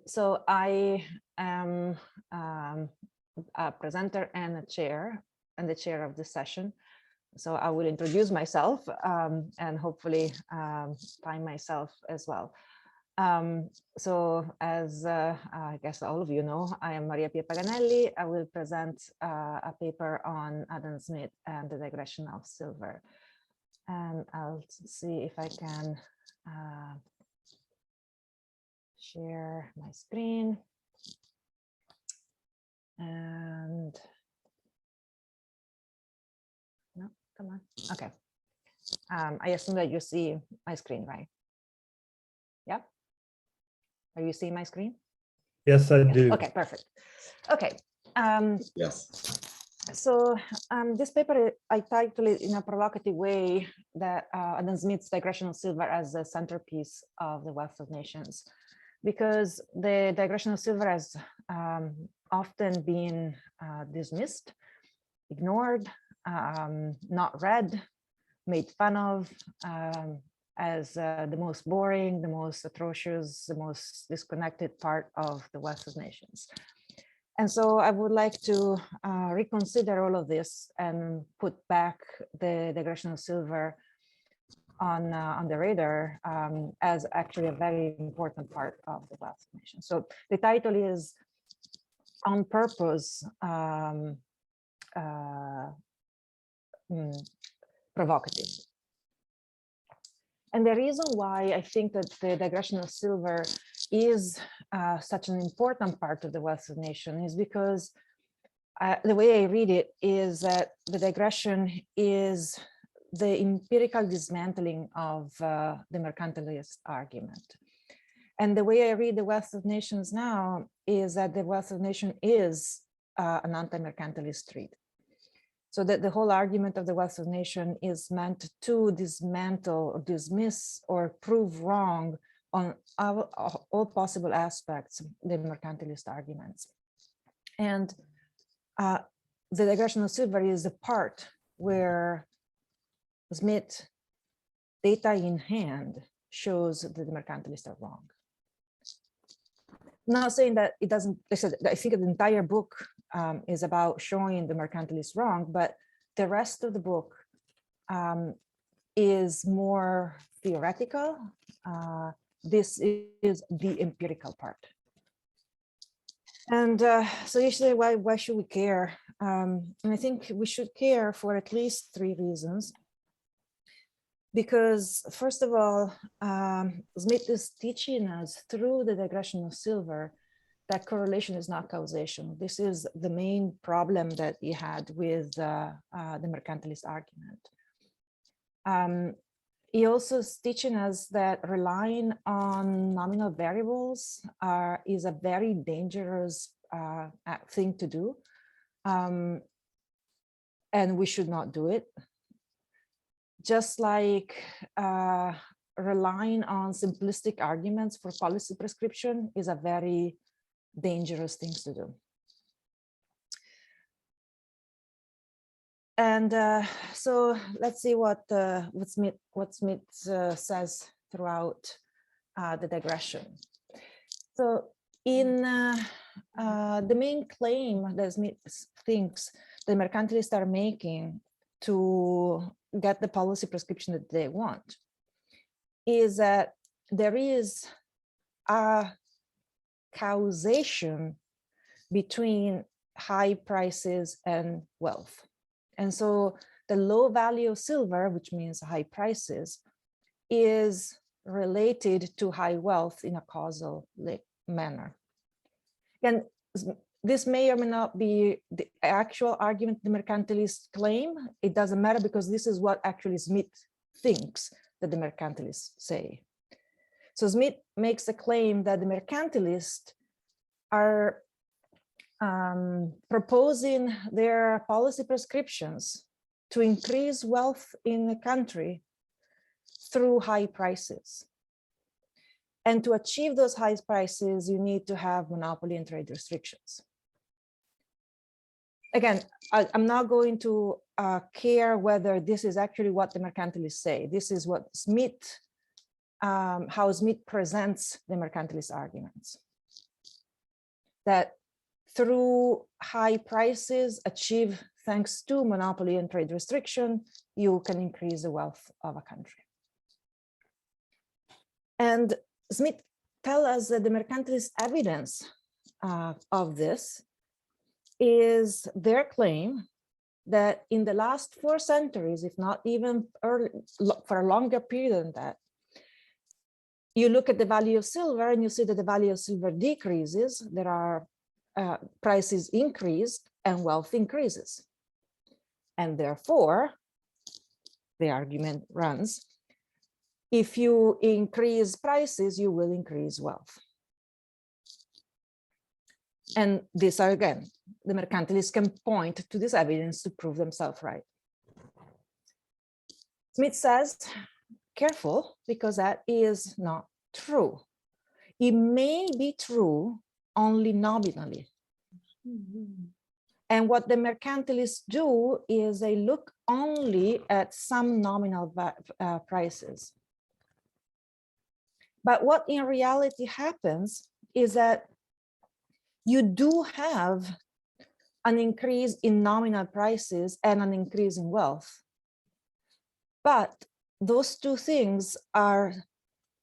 So I am a presenter and a chair, and the chair of this session. So I will introduce myself and hopefully find myself as well. So as I guess all of you know, I am Pia Paganelli. I will present a paper on Adam Smith and the digression of silver. And I'll see if I can share my screen. And no, come on. Okay. I assume that you see my screen, right? Yeah. Are you seeing my screen? Yes, I do. Okay, perfect. Okay. Yes. So this paper, I titled it in a provocative way that Adam Smith's digression of silver as the centerpiece of the Wealth of Nations, because the digression of silver has often been dismissed, ignored, not read, made fun of as the most boring, the most atrocious, the most disconnected part of the Wealth of Nations. And so I would like to reconsider all of this and put back the digression of silver on the radar as actually a very important part of the Wealth of Nations. So the title is On Purpose Provocative. And the reason why I think that the digression of silver is such an important part of the Wealth of Nations is because the way I read it is that the digression is the empirical dismantling of the mercantilist argument. And the way I read the Wealth of Nations now is that the Wealth of Nations is an anti-mercantilist treaty. So that the whole argument of the Wealth of Nations is meant to dismantle, or dismiss, or prove wrong on all possible aspects, the mercantilist arguments. And the digression of silver is the part where Smith, data in hand, shows that the mercantilists are wrong. Not saying that it doesn't, I think the entire book is about showing the mercantilists wrong, but the rest of the book is more theoretical. This is the empirical part. And so usually, why should we care? And I think we should care for at least 3 reasons. Because first of all, Smith is teaching us through the digression of silver that correlation is not causation. This is the main problem that he had with the mercantilist argument. He also is teaching us that relying on nominal variables is a very dangerous thing to do. And we should not do it. Just like relying on simplistic arguments for policy prescription is a very dangerous thing to do. And so let's see what Smith says throughout the digression. So in the main claim that Smith thinks the mercantilists are making to get the policy prescription that they want is that there is a causation between high prices and wealth. And so the low value of silver, which means high prices, is related to high wealth in a causal manner. And this may or may not be the actual argument the mercantilists claim. It doesn't matter because this is what actually Smith thinks that the mercantilists say. So Smith makes a claim that the mercantilists are proposing their policy prescriptions to increase wealth in the country through high prices. And to achieve those high prices, you need to have monopoly and trade restrictions. Again, I'm not going to care whether this is actually what the mercantilists say. This is what Smith, how Smith presents the mercantilist arguments. that through high prices achieved thanks to monopoly and trade restriction, you can increase the wealth of a country. And Smith tells us that the mercantilist evidence of this is their claim that in the last 4 centuries, if not even early, for a longer period than that, you look at the value of silver and you see that the value of silver decreases, there are prices increased and wealth increases. And therefore, the argument runs, if you increase prices, you will increase wealth. And these are, again, the mercantilists can point to this evidence to prove themselves right. Smith says, careful, because that is not true. It may be true only nominally. And what the mercantilists do is they look only at some nominal prices. But what in reality happens is that you do have an increase in nominal prices and an increase in wealth. But those two things are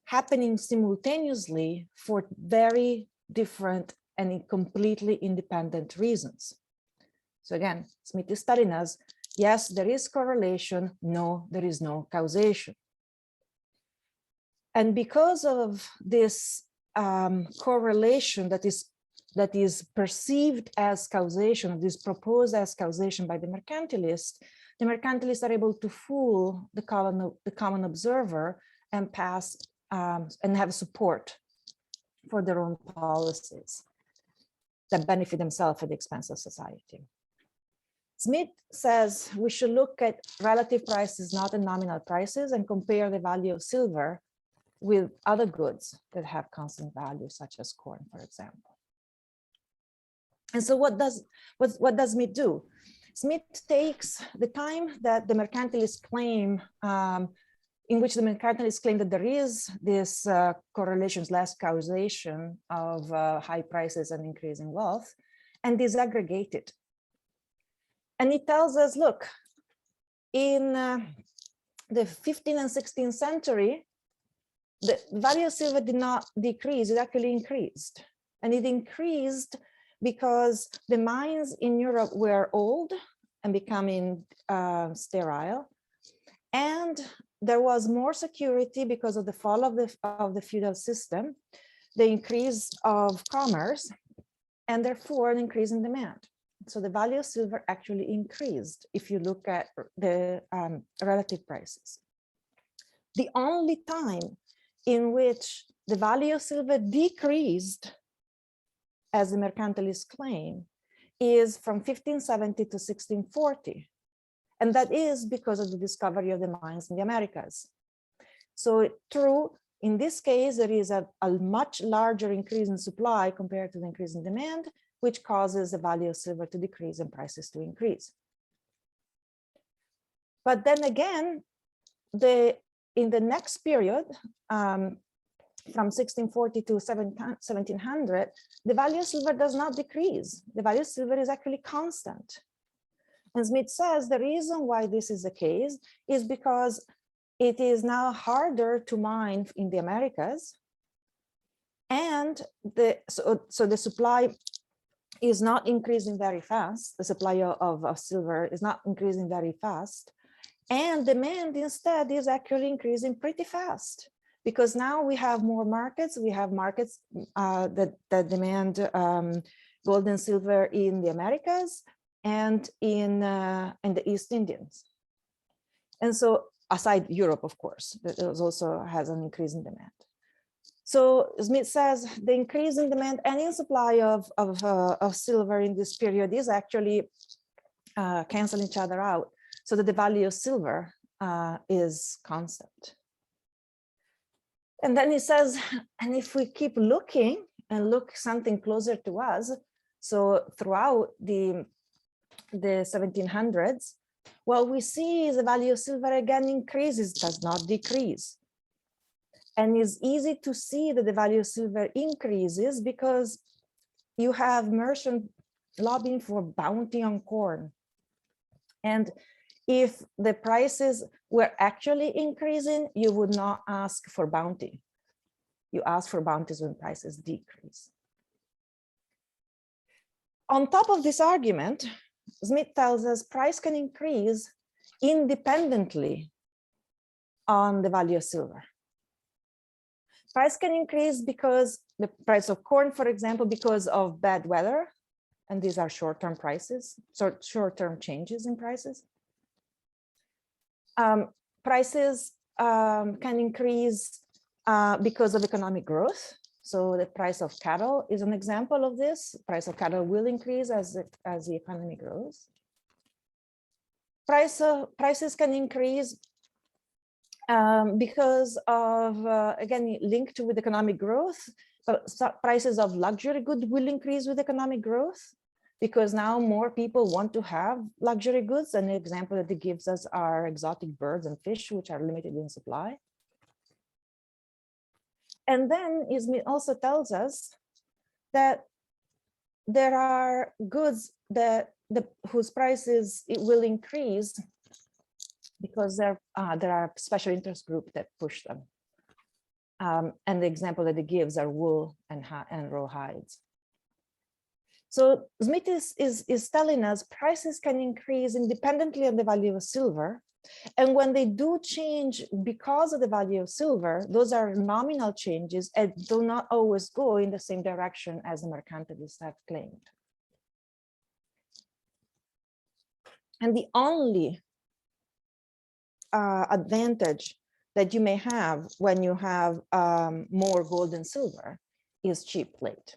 happening simultaneously for very different and completely independent reasons. So again, Smith is telling us, yes, there is correlation, no, there is no causation. And because of this correlation that is perceived as causation, this proposed as causation by the mercantilists are able to fool the common observer and pass and have support for their own policies that benefit themselves at the expense of society. Smith says we should look at relative prices, not at nominal prices, and compare the value of silver with other goods that have constant value, such as corn, for example. And so what does Smith do? Smith takes the time that the mercantilists claim, in which the mercantilists claim that there is this correlation / causation of high prices and increasing wealth, and disaggregate it. And it tells us, look, in the 15th and 16th century, the value of silver did not decrease, it actually increased. And it increased because the mines in Europe were old and becoming sterile. And there was more security because of the fall of the feudal system, the increase of commerce, and therefore an increase in demand. So the value of silver actually increased if you look at the relative prices. The only time in which the value of silver decreased, as the mercantilists claim, is from 1570 to 1640. And that is because of the discovery of the mines in the Americas. So true, in this case, there is a much larger increase in supply compared to the increase in demand, which causes the value of silver to decrease and prices to increase. But then again, in the next period, from 1640 to 1700, the value of silver does not decrease. The value of silver is actually constant. And Smith says the reason why this is the case is because it is now harder to mine in the Americas, and so the supply is not increasing very fast. The supply of silver is not increasing very fast, and demand instead is actually increasing pretty fast, because now we have more markets. We have markets that demand gold and silver in the Americas and in the East Indians. And so aside Europe, of course, that also has an increase in demand. So Smith says the increase in demand and in supply of silver in this period is actually canceling each other out, so that the value of silver is constant. And then he says, and if we keep looking and look something closer to us, so throughout the 1700s, what we see is the value of silver again increases, does not decrease. And it's easy to see that the value of silver increases because you have merchants lobbying for bounty on corn. And if the prices were actually increasing, you would not ask for bounty. You ask for bounties when prices decrease. On top of this argument, Smith tells us price can increase independently on the value of silver. Price can increase because the price of corn, for example, because of bad weather, and these are short-term prices, so short-term changes in prices. Prices can increase because of economic growth. So the price of cattle is an example of this. Price of cattle will increase as the economy grows. Prices can increase because of, again, linked with economic growth, but prices of luxury goods will increase with economic growth because now more people want to have luxury goods. And the example that it gives us are exotic birds and fish, which are limited in supply. And then Smith also tells us that there are goods that whose prices it will increase because there are special interest groups that push them. And the example that it gives are wool and raw hides. So Smith is telling us prices can increase independently of the value of silver. And when they do change because of the value of silver, those are nominal changes and do not always go in the same direction as the mercantilists have claimed. And the only advantage that you may have when you have more gold and silver is cheap plate.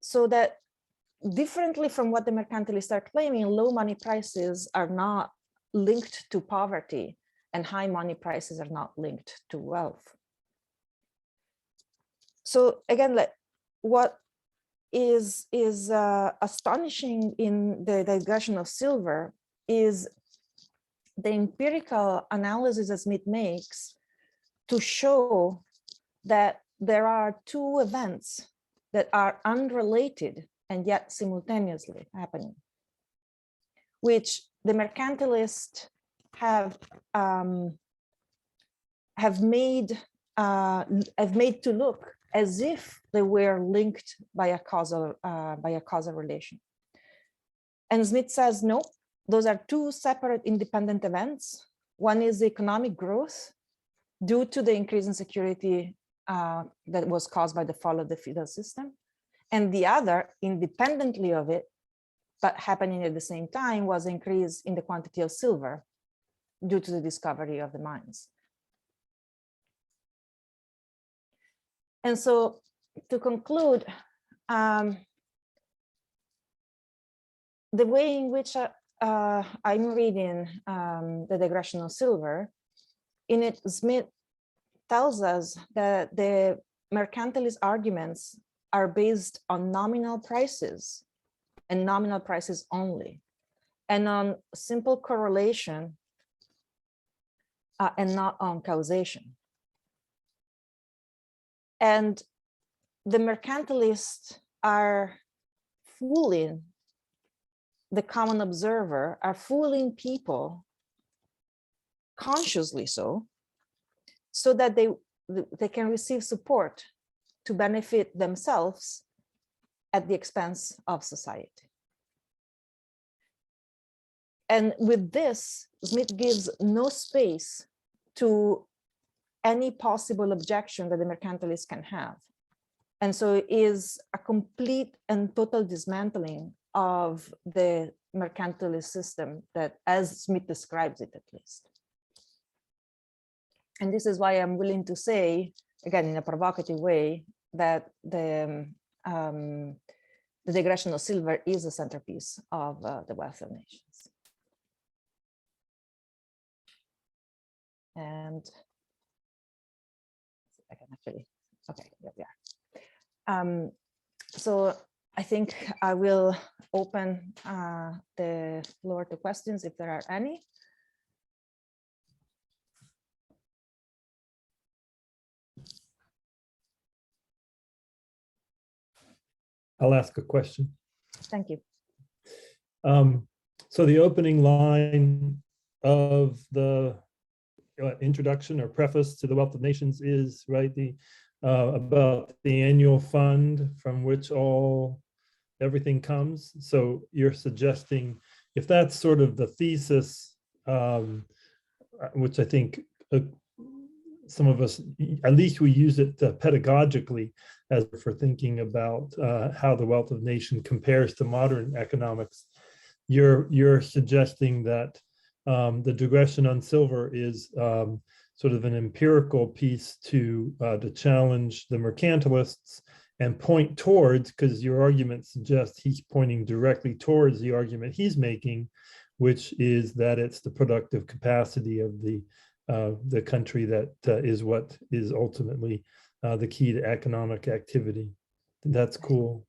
So that differently from what the mercantilists are claiming, low money prices are not linked to poverty and high money prices are not linked to wealth. So again, what is astonishing in the digression of silver is the empirical analysis that Smith makes to show that there are two events that are unrelated and yet simultaneously happening, which the mercantilists have made to look as if they were linked by a causal relation. And Smith says, no, those are two separate independent events. One is the economic growth due to the increase in security that was caused by the fall of the feudal system. And the other, independently of it, but happening at the same time, was increase in the quantity of silver due to the discovery of the mines. And so to conclude, the way in which I'm reading the digression of silver, in it, Smith tells us that the mercantilist arguments are based on nominal prices and nominal prices only, and on simple correlation and not on causation. And the mercantilists are fooling the common observer, are fooling people consciously so that they can receive support to benefit themselves at the expense of society. And with this, Smith gives no space to any possible objection that the mercantilists can have. And so it is a complete and total dismantling of the mercantilist system that, as Smith describes it at least. And this is why I'm willing to say, again, in a provocative way, that the digression of silver is a centerpiece of the wealth of nations. And I can actually, okay, here we are. So I think I will open the floor to questions if there are any. I'll ask a question. Thank you. So the opening line of the introduction or preface to The Wealth of Nations is, right, about the annual fund from which everything comes. So you're suggesting, if that's sort of the thesis, which I think some of us, at least we use it pedagogically as for thinking about how the wealth of nation compares to modern economics. You're suggesting that the digression on silver is sort of an empirical piece to challenge the mercantilists and point towards, because your argument suggests he's pointing directly towards the argument he's making, which is that it's the productive capacity of the country that is what is ultimately the key to economic activity. That's cool.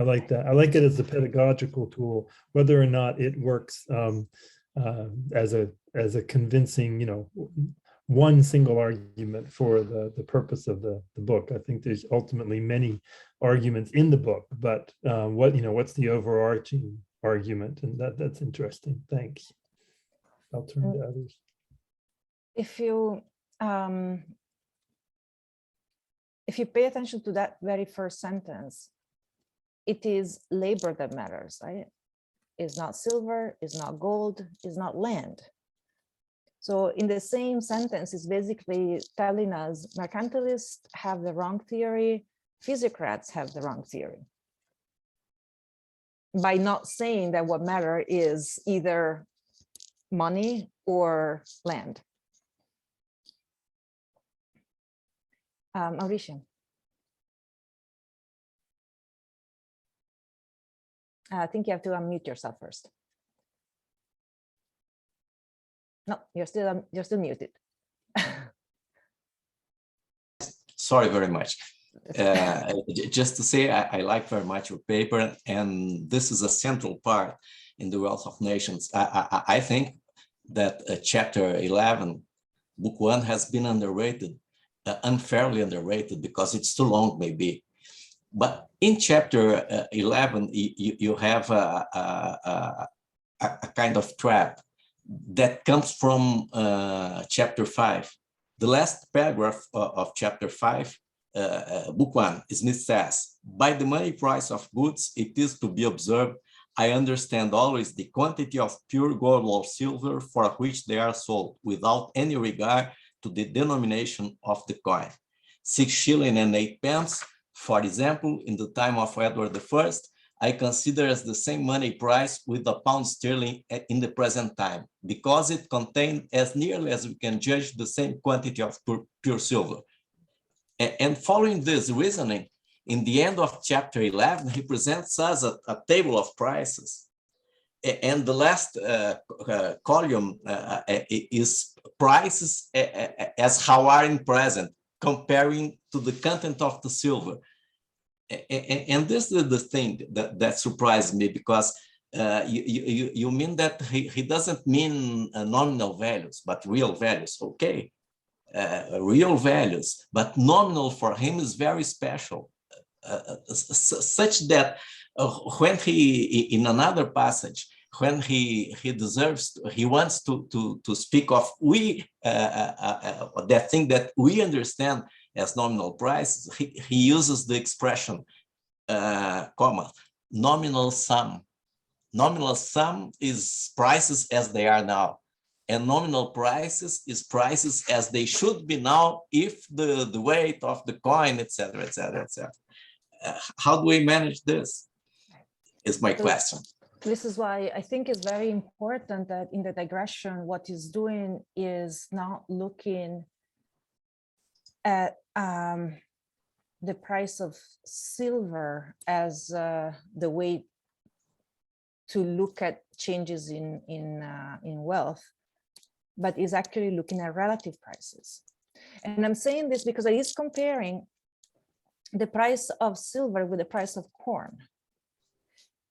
I like that. I like it as a pedagogical tool, whether or not it works as a convincing, one single argument for the purpose of the book. I think there's ultimately many arguments in the book, but what's the overarching argument? And that's interesting. Thanks. I'll turn to others. If you pay attention to that very first sentence, it is labor that matters, right? It's not silver, it's not gold, it's not land. So in the same sentence, it's basically telling us mercantilists have the wrong theory, physicrats have the wrong theory. By not saying that what matters is either money or land. Mauricio. I think you have to unmute yourself first. No, you're still muted. Sorry very much. Just to say, I like very much your paper, and this is a central part in The Wealth of Nations. I think that chapter 11, book 1, has been underrated, unfairly underrated, because it's too long, maybe. But in chapter 11, you have a kind of trap that comes from chapter 5. The last paragraph of chapter 5, book 1, Smith says, by the money price of goods, it is to be observed, I understand always the quantity of pure gold or silver for which they are sold, without any regard to the denomination of the coin. 6 shillings and 8 pence, for example, in the time of Edward I, I consider as the same money price with the pound sterling in the present time, because it contained, as nearly as we can judge, the same quantity of pure silver. And following this reasoning, in the end of chapter 11, he presents us a table of prices. And the last column is prices as how are in present, comparing to the content of the silver. And this is the thing that surprised me, because you mean that he doesn't mean nominal values, but real values. Okay, real values, but nominal for him is very special, such that when he, in another passage, when he wants to speak of that thing that we understand as nominal price, he uses the expression, nominal sum. Nominal sum is prices as they are now, and nominal prices is prices as they should be now if the weight of the coin, etc., etc., etc. How do we manage this? Is my question. This is why I think it's very important that in the digression, what he's doing is not looking at the price of silver as the way to look at changes in wealth, but is actually looking at relative prices. And I'm saying this because he is comparing the price of silver with the price of corn.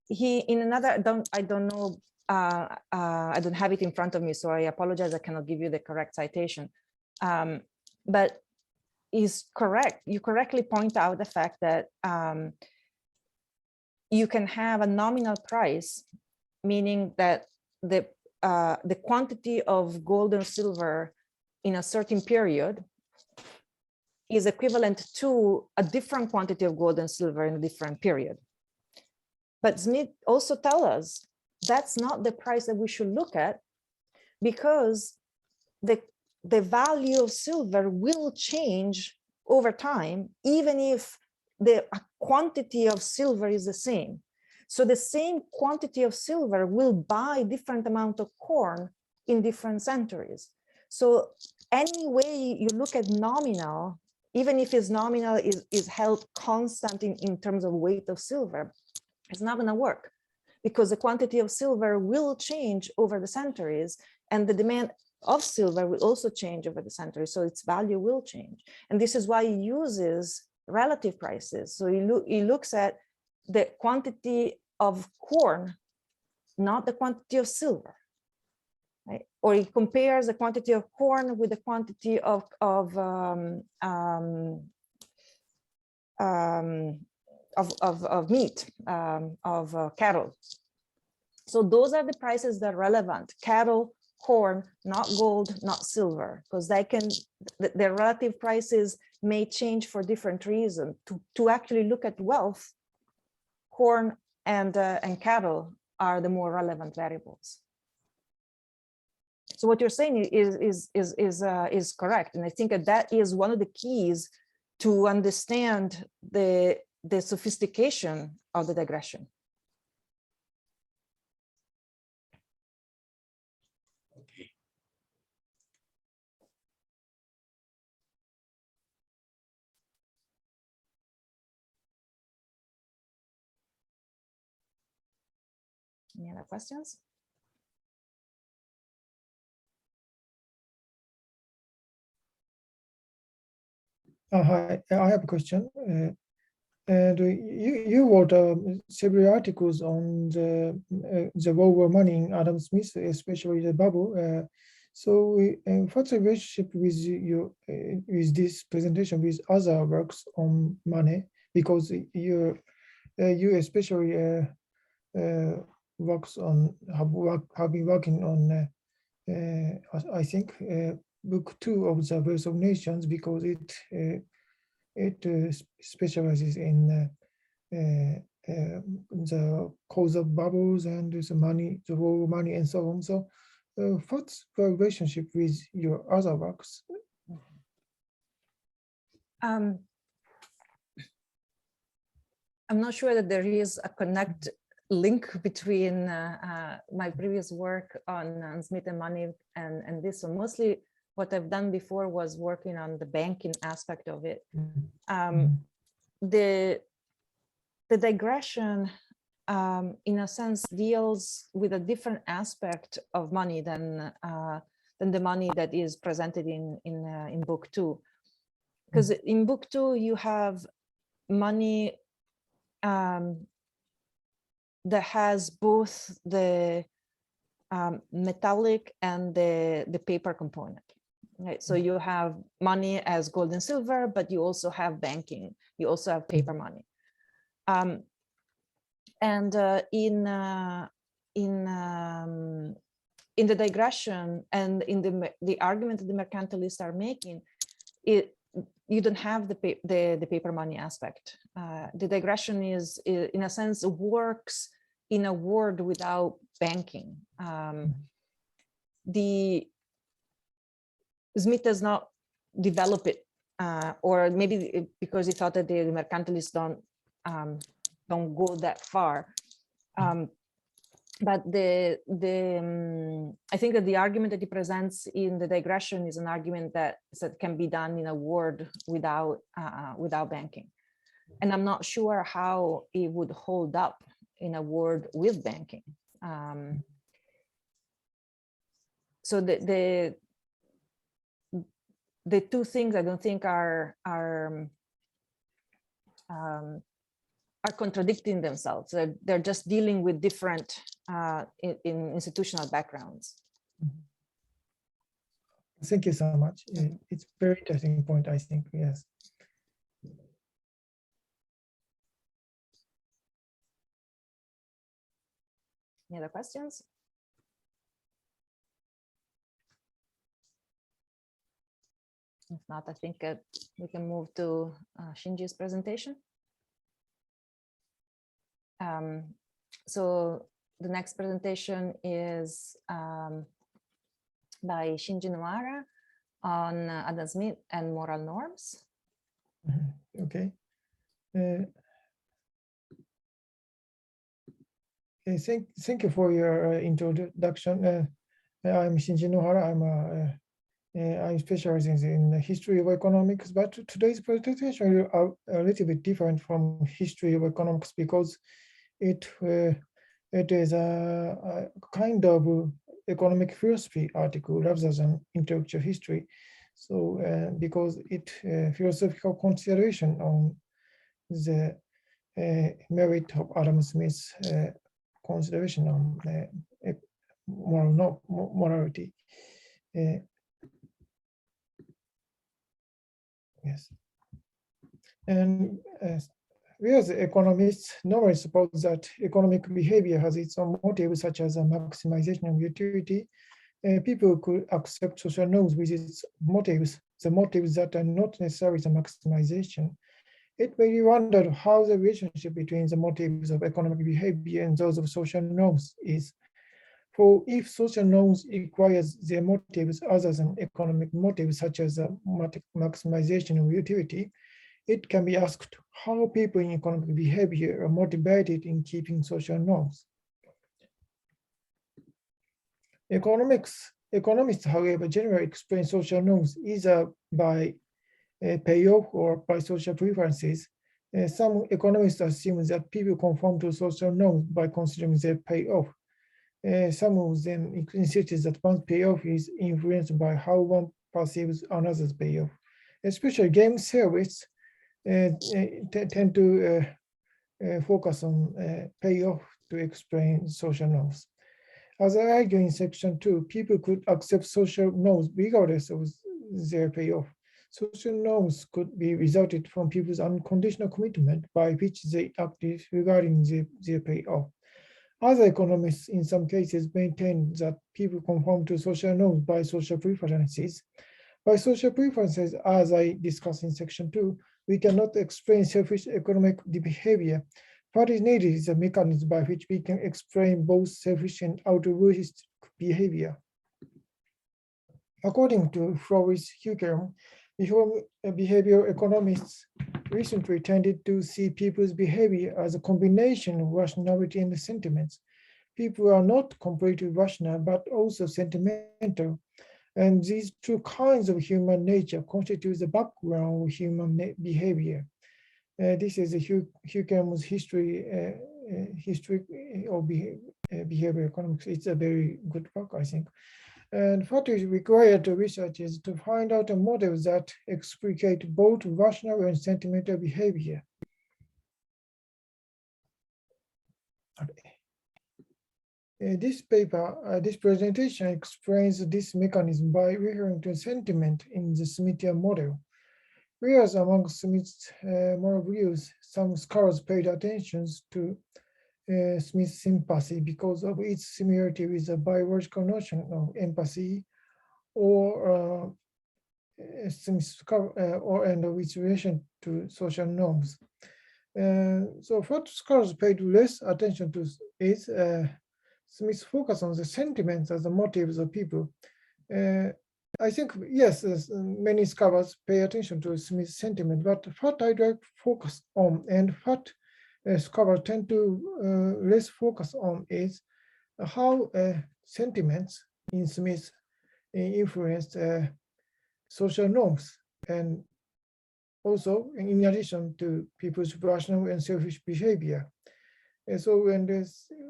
He, in another, I don't know, I don't have it in front of me, so I apologize, I cannot give you the correct citation. But is correct, you correctly point out the fact that you can have a nominal price, meaning that the quantity of gold and silver in a certain period is equivalent to a different quantity of gold and silver in a different period. But Smith also tells us that's not the price that we should look at, because the value of silver will change over time, even if the quantity of silver is the same. So the same quantity of silver will buy different amount of corn in different centuries. So any way you look at nominal, even if it's nominal is held constant in terms of weight of silver, it's not going to work, because the quantity of silver will change over the centuries, and the demand of silver will also change over the centuries, so its value will change. And this is why he uses relative prices. So he looks at the quantity of corn, not the quantity of silver, right? Or he compares the quantity of corn with the quantity of meat, of cattle. So those are the prices that are relevant: cattle, corn, not gold, not silver, because their relative prices may change for different reasons. To actually look at wealth, corn and cattle are the more relevant variables. So what you're saying is correct, and I think that is one of the keys to understand the sophistication of the digression. Any other questions? Hi, I have a question. And you wrote several articles on the war money in Adam Smith, especially the bubble. So what's the relationship with with this presentation with other works on money? Because you especially works on have been working on I think book 2 of the Wealth of Nations, because it specializes in the cause of bubbles and the money, the war money, and so on. So, what's the relationship with your other works? I'm not sure that there is a link between my previous work on Smith and money and this. So mostly what I've done before was working on the banking aspect of it. The digression, in a sense, deals with a different aspect of money than the money that is presented in book 2. Because in book 2 you have money that has both the metallic and the paper component. Right? So you have money as gold and silver, but you also have banking. You also have paper money. And in the digression and in the argument that the mercantilists are making, you don't have the paper money aspect. The digression is, in a sense, works in a world without banking. Smith does not develop it, or maybe because he thought that the mercantilists don't go that far. But I think that the argument that he presents in the digression is an argument that can be done in a world without banking. And I'm not sure how it would hold up in a world with banking. So the two things I don't think are contradicting themselves. They're just dealing with different in institutional backgrounds. Thank you so much. It's a very interesting point, I think. Yes. Any other questions? If not, I think we can move to Shinji's presentation. So the next presentation is by Shinji Nohara on Adam Smith and moral norms. Okay. Thank you for your introduction. I'm Shinji Nohara. I'm specializing in the history of economics, but today's presentation are a little bit different from history of economics because it is a kind of economic philosophy article rather than intellectual history. So because it philosophical consideration on the merit of Adam Smith's consideration on morality. Yes, and we as economists normally suppose that economic behavior has its own motives, such as a maximization of utility. People could accept social norms with its motives, the motives that are not necessarily the maximization. It may be wondered how the relationship between the motives of economic behavior and those of social norms is. For if social norms requires their motives other than economic motives, such as maximization of utility, it can be asked how people in economic behavior are motivated in keeping social norms. Economists, however, generally explain social norms either by payoff or by social preferences. Some economists assume that people conform to social norms by considering their payoff. Some of them insist that one's payoff is influenced by how one perceives another's payoff. Especially game theorists tend to focus on payoff to explain social norms. As I argue in section 2, people could accept social norms regardless of their payoff. Social norms could be resulted from people's unconditional commitment by which they acted regarding their payoff. Other economists, in some cases, maintain that people conform to social norms by social preferences. By social preferences, as I discussed in section 2, we cannot explain selfish economic behavior. What is needed is a mechanism by which we can explain both selfish and altruistic behavior. According to Floris Huckelm, behavioral economists recently tended to see people's behavior as a combination of rationality and sentiments. People are not completely rational, but also sentimental. And these two kinds of human nature constitute the background of human behavior. This is Huckelm's history of behavioral economics. It's a very good work, I think. And what is required to research is to find out a model that explicate both rational and sentimental behavior. Okay. This presentation explains this mechanism by referring to sentiment in the Smithian model. Whereas among Smith's moral views, some scholars paid attention to Smith's sympathy because of its similarity with the biological notion of empathy, or and its relation to social norms. So what scholars paid less attention to is Smith's focus on the sentiments as the motives of people. I think, yes, many scholars pay attention to Smith's sentiment, but what I'd like to focus on and what scholars tend to less focus on is how sentiments in Smith influenced social norms, and also in addition to people's rational and selfish behavior. And so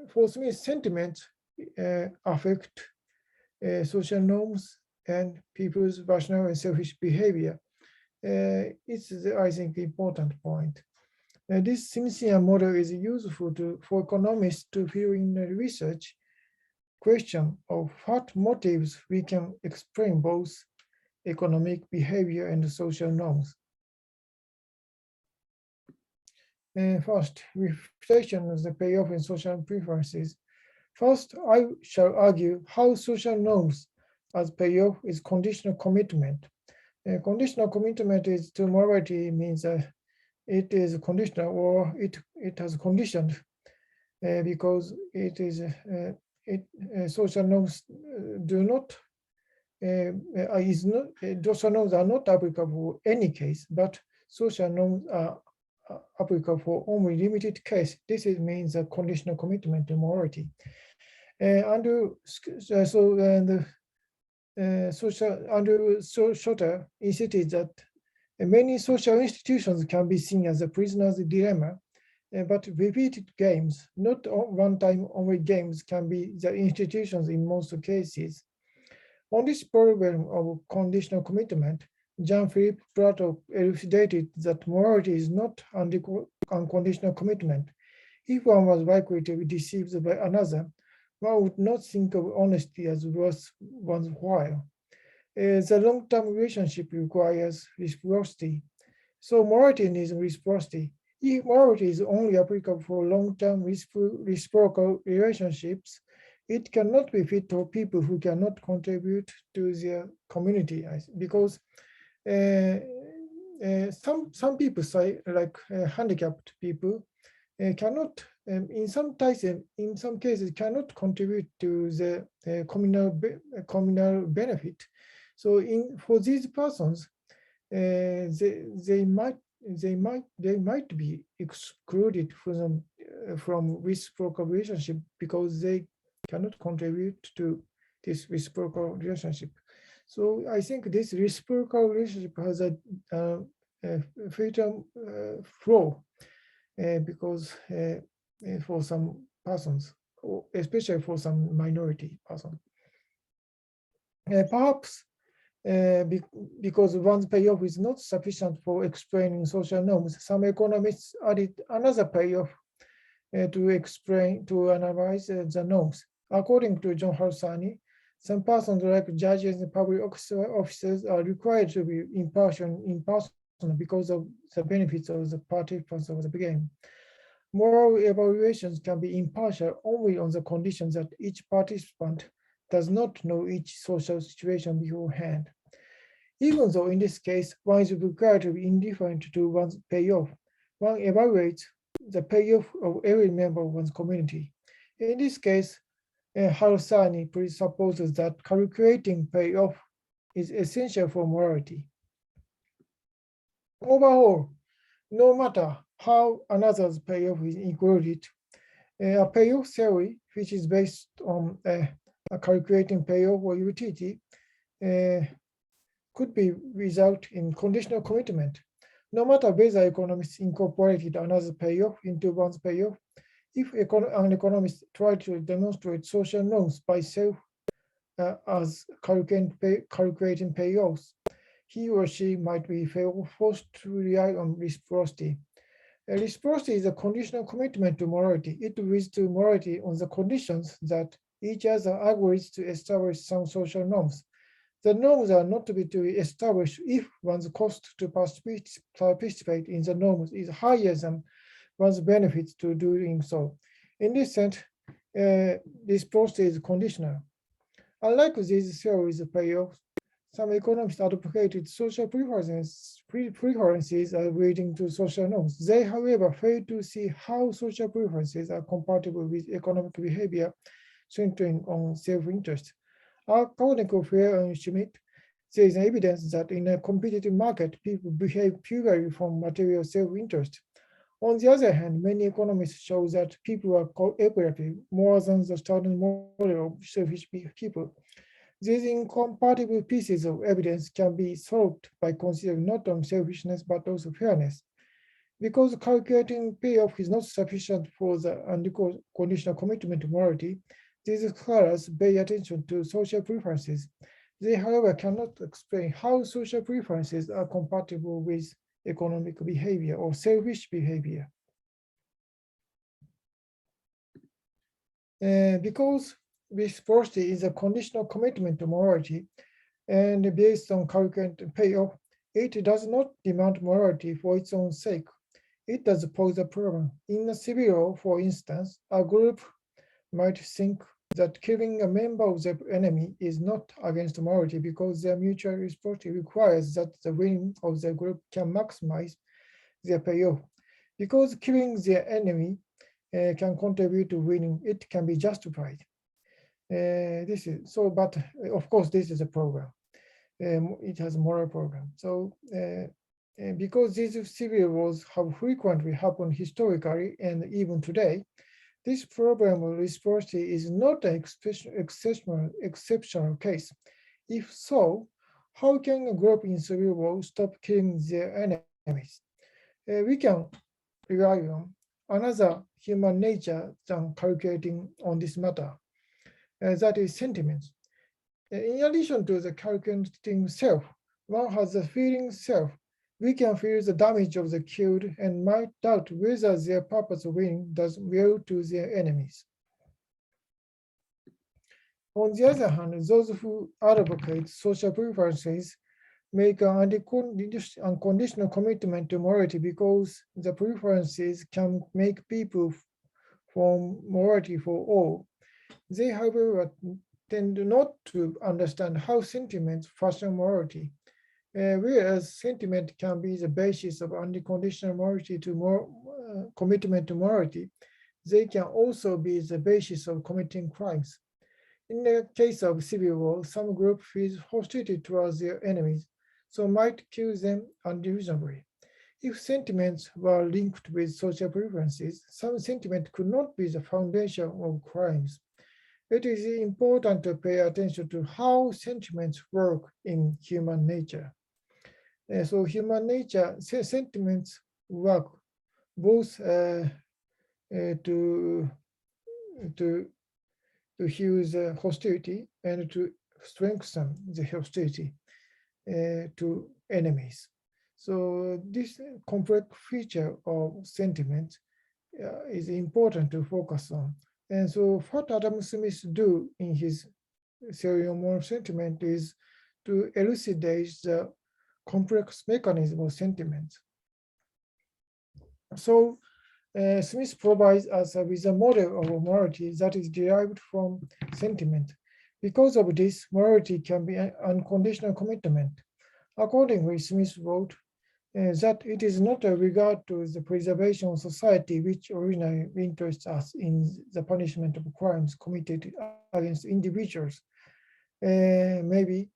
for Smith, sentiments affect social norms and people's rational and selfish behavior. It's, I think, important point. This Smithian model is useful for economists to fill in the research question of what motives we can explain both economic behavior and social norms. First, reflection of the payoff in social preferences. First, I shall argue how social norms as payoff is conditional commitment. Conditional commitment is to morality means it is conditional or it has conditioned because it is social norms do not social norms are not applicable for any case, but social norms are applicable for only limited case. This means a conditional commitment to morality. Andrew Schroeder insisted that many social institutions can be seen as a prisoner's dilemma, but repeated games, not one-time only games, can be the institutions in most cases. On this problem of conditional commitment, Jean-Philippe Plato elucidated that morality is not unconditional commitment. If one was likely to be deceived by another, one would not think of honesty as worth one's while. The long-term relationship requires reciprocity. So morality needs reciprocity. If morality is only applicable for long-term reciprocal relationships, it cannot be fit for people who cannot contribute to their community, because some people say, like handicapped people, cannot, in some cases, cannot contribute to the communal benefit. So, for these persons, they might be excluded from reciprocal relationship because they cannot contribute to this reciprocal relationship. So I think this reciprocal relationship has a fatal flaw because for some persons, especially for some minority person. Perhaps because one's payoff is not sufficient for explaining social norms, some economists added another payoff to analyze the norms. According to John Harsanyi, some persons like judges and public officers are required to be impartial because of the benefits of the participants of the game. Moral evaluations can be impartial only on the condition that each participant does not know each social situation beforehand. Even though in this case, one is required to be indifferent to one's payoff, one evaluates the payoff of every member of one's community. In this case, Harsanyi presupposes that calculating payoff is essential for morality. Overall, no matter how another's payoff is included, a payoff theory, which is based on calculating payoff or utility, could be result in conditional commitment. No matter whether economists incorporated another payoff into one's payoff, if an economist tried to demonstrate social norms by self as calculating payoffs, he or she might be forced to rely on reciprocity. Reciprocity is a conditional commitment to morality. It leads to morality on the conditions that each other agrees to establish some social norms. The norms are not to be established if one's cost to participate in the norms is higher than one's benefits to doing so. In this sense, this process is conditional. Unlike these theories of payoffs, some economists advocated social preferences are leading to social norms. They, however, fail to see how social preferences are compatible with economic behavior centering on self-interest. According to Fair and Schmidt, there is evidence that in a competitive market, people behave purely from material self-interest. On the other hand, many economists show that people are cooperative more than the standard model of selfish people. These incompatible pieces of evidence can be solved by considering not only selfishness but also fairness. Because calculating payoff is not sufficient for the unconditional commitment to morality, these scholars pay attention to social preferences. They, however, cannot explain how social preferences are compatible with economic behavior or selfish behavior. Because reciprocity is a conditional commitment to morality and based on calculated payoff, it does not demand morality for its own sake. It does pose a problem. In a civil law, for instance, a group might think that killing a member of the enemy is not against morality because their mutual reciprocity requires that the winning of the group can maximize their payoff. Because killing their enemy can contribute to winning, it can be justified. This is so, but of course, this is a program. It has a moral program. So because these civil wars have frequently happened historically and even today, this problem of reciprocity is not an exceptional case. If so, how can a group in civil war stop killing their enemies? We can rely on another human nature than calculating on this matter, that is sentiments. In addition to the calculating self, one has the feeling self. We can feel the damage of the killed and might doubt whether their purpose of winning does well to their enemies. On the other hand, those who advocate social preferences make an unconditional commitment to morality because the preferences can make people form morality for all. They, however, tend not to understand how sentiments fashion morality. Whereas sentiment can be the basis of unconditional morality to commitment to morality, they can also be the basis of committing crimes. In the case of civil war, some group feels hostility towards their enemies, so might kill them unreasonably. If sentiments were linked with social preferences, some sentiment could not be the foundation of crimes. It is important to pay attention to how sentiments work in human nature. So human nature, sentiments work both to heal the hostility and to strengthen the hostility to enemies. So this complex feature of sentiment is important to focus on. And so what Adam Smith do in his theory of moral sentiment is to elucidate the complex mechanism of sentiments. So Smith provides us with a model of morality that is derived from sentiment. Because of this, morality can be an unconditional commitment. Accordingly, Smith wrote that it is not a regard to the preservation of society which originally interests us in the punishment of crimes committed against individuals, maybe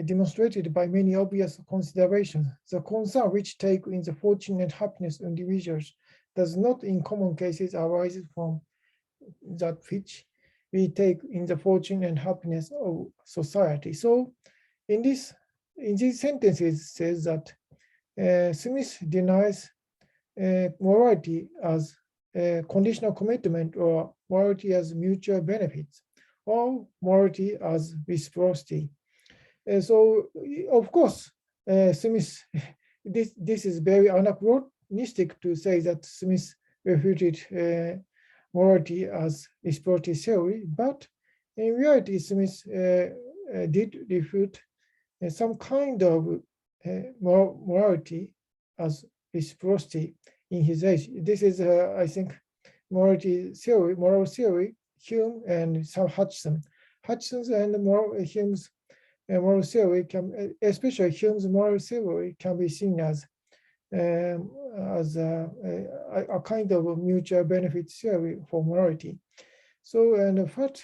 demonstrated by many obvious considerations. The concern which take in the fortune and happiness of individuals does not in common cases arise from that which we take in the fortune and happiness of society. So in these sentences says that Smith denies morality as conditional commitment or morality as mutual benefits or morality as reciprocity. So of course, Smith, this is very anachronistic to say that Smith refuted morality as reciprocity theory, but in reality, Smith did refute some kind of morality as reciprocity in his age. This is, I think, moral theory, Hume and some Hutchison. Hutchison's and Hume's moral theory can, especially Hume's moral theory, can be seen as a kind of a mutual benefit theory for morality. So, and what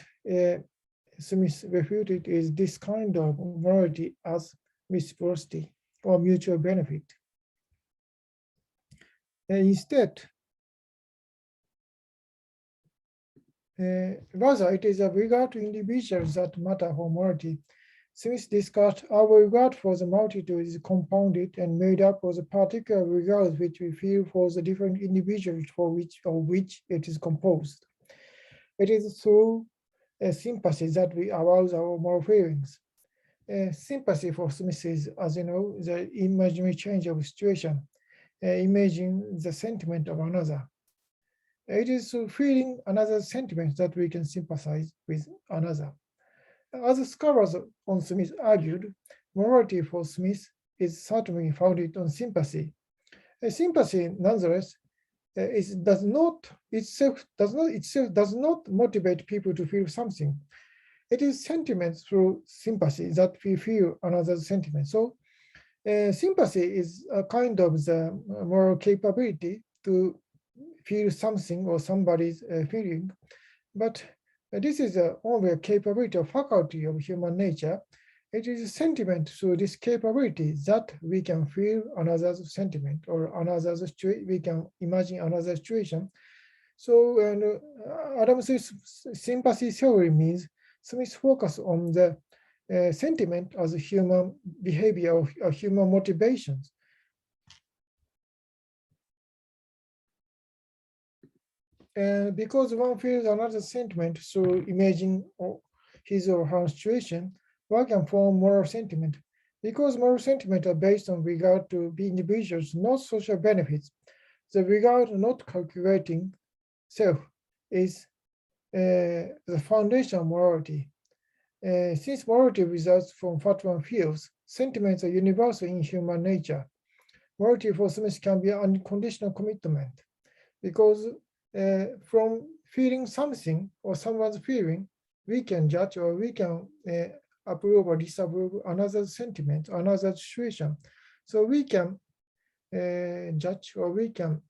Smith refuted is this kind of morality as reciprocity or mutual benefit. Instead, rather it is a regard to individuals that matter for morality. Smith discussed our regard for the multitude is compounded and made up of the particular regards which we feel for the different individuals for which it is composed. It is through sympathy that we arouse our moral feelings. Sympathy for Smith is, as you know, the imaginary change of situation, imaging the sentiment of another. It is through feeling another's sentiment that we can sympathize with another. As scholars on Smith argued, morality for Smith is certainly founded on sympathy. Sympathy, nonetheless, it does not motivate people to feel something. It is sentiment through sympathy that we feel another's sentiment. So sympathy is a kind of the moral capability to feel something or somebody's feeling, but this is only a capability or faculty of human nature. It is a sentiment through this capability that we can feel another's sentiment or another's situation. We can imagine another situation. So, Adam Smith's sympathy theory means Smith focus on the sentiment as a human behavior or human motivations. And because one feels another sentiment through imagining his or her situation, one can form moral sentiment. Because moral sentiments are based on regard to the individual's not social benefits, the regard not calculating self is the foundation of morality. Since morality results from what one feels, sentiments are universal in human nature. Morality for Smith can be unconditional commitment because from feeling something or someone's feeling, we can judge or we can approve or disapprove another sentiment, another situation. So we can judge or we can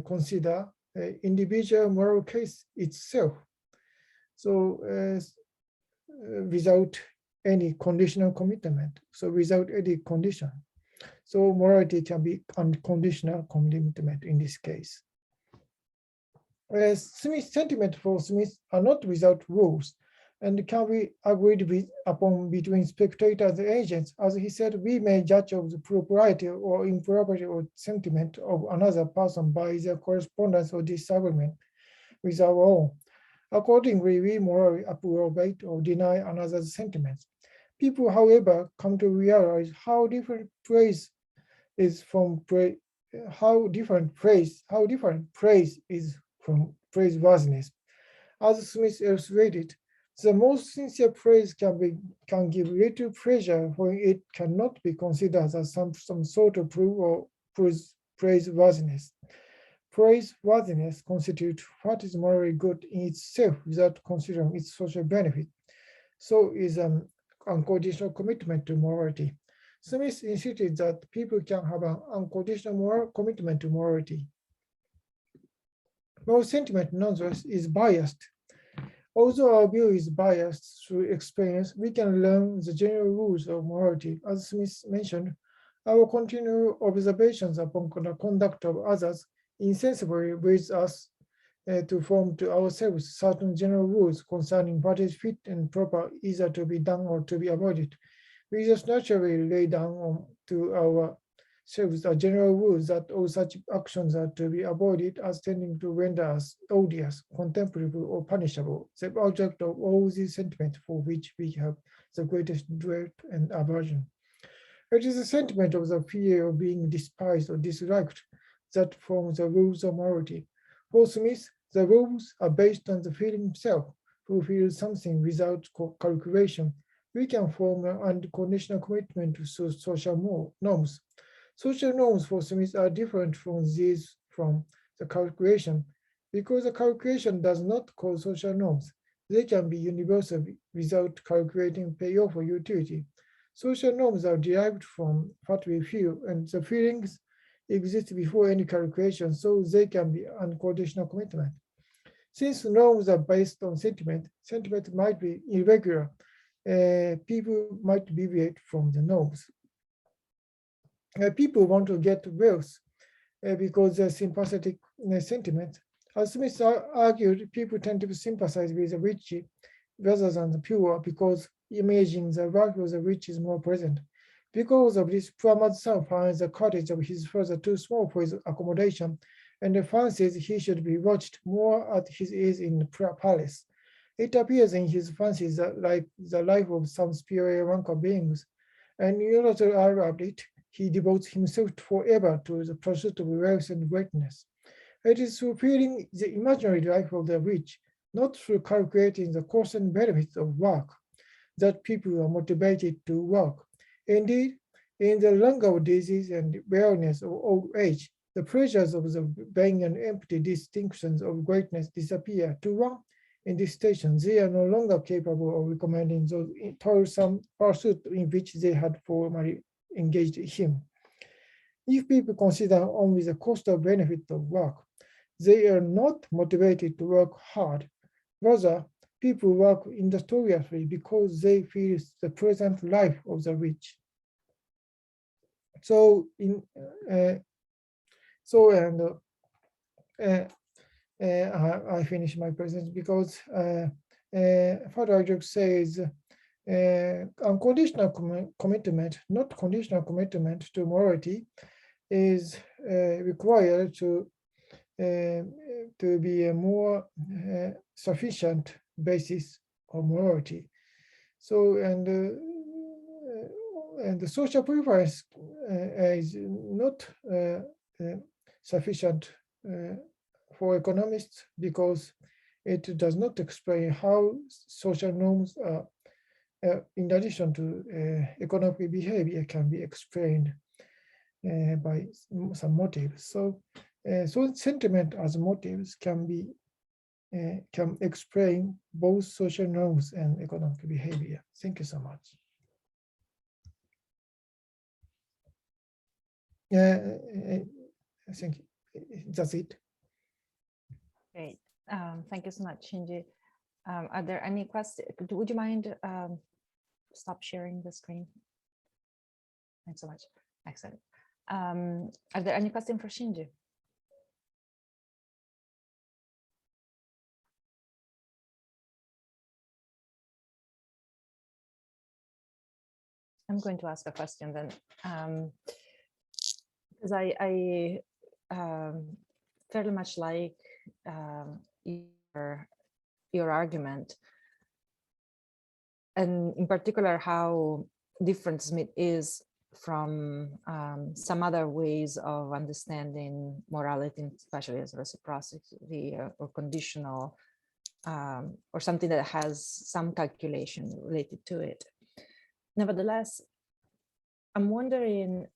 consider individual moral case itself. So without any conditional commitment, so without any condition. So morality can be unconditional commitment in this case. Smith's sentiment for Smith are not without rules and can be agreed upon between spectators and agents. As he said, we may judge of the propriety or impropriety or sentiment of another person by their correspondence or disagreement with our own. Accordingly, we morally approve or deny another's sentiments. People, however, come to realize how different praise is from praise, how different praise is from praiseworthiness. As Smith illustrated, the most sincere praise can give little pleasure when it cannot be considered as some sort of proof or praiseworthiness. Praiseworthiness constitutes what is morally good in itself without considering its social benefit. So is an unconditional commitment to morality. Smith insisted that people can have an unconditional moral commitment to morality. Moral sentiment, nonetheless, is biased. Although our view is biased through experience, we can learn the general rules of morality. As Smith mentioned, our continual observations upon the conduct of others insensibly leads us to form to ourselves certain general rules concerning what is fit and proper either to be done or to be avoided. We just naturally lay down to ourselves a general rules that all such actions are to be avoided as tending to render us odious, contemptible, or punishable, the object of all these sentiments for which we have the greatest dread and aversion. It is a sentiment of the fear of being despised or disliked that forms the rules of morality. For Smith, the rules are based on the feeling himself, who feels something without calculation. We can form an unconditional commitment to social norms. Social norms for Smith are different from these from the calculation, because the calculation does not cause social norms. They can be universal without calculating payoff or utility. Social norms are derived from what we feel, and the feelings exist before any calculation, so they can be unconditional commitment. Since norms are based on sentiment might be irregular. People might deviate from the norms. People want to get wealth because they're sympathetic sentiment. As Smith argued, people tend to sympathize with the rich rather than the poor because imagining the life of the rich is more present. Because of this, poor man's son finds the cottage of his father too small for his accommodation, and fancies he should be watched more at his ease in the palace. It appears in his fancies like the life of some superior rank of beings, and in order to arrive at it, he devotes himself forever to the pursuit of wealth and greatness. It is through feeling the imaginary life of the rich, not through calculating the cost and benefits of work, that people are motivated to work. Indeed, in the languor of disease and weariness of old age, the pleasures of the vain and empty distinctions of greatness disappear. To one in this station, they are no longer capable of recommending those toilsome pursuits in which they had formerly engaged him. If people consider only the cost or benefit of work, they are not motivated to work hard. Rather, people work industriously because they feel the present life of the rich. So I finish my presentation because Fadar says unconditional commitment, not conditional commitment to morality, is required to be a more sufficient basis of morality. So and the social preference is not sufficient for economists because it does not explain how social norms are, in addition to economic behavior, can be explained by some motives. So sentiment as motives can explain both social norms and economic behavior. Thank you so much. I think that's it. Great. Thank you so much, Shinji. Are there any questions? Would you mind stop sharing the screen? Thanks so much. Excellent. Are there any questions for Shinji? I'm going to ask a question then, because I fairly much like your argument, and in particular how different Smith is from some other ways of understanding morality, especially as reciprocity or conditional, or something that has some calculation related to it. Nevertheless, I'm wondering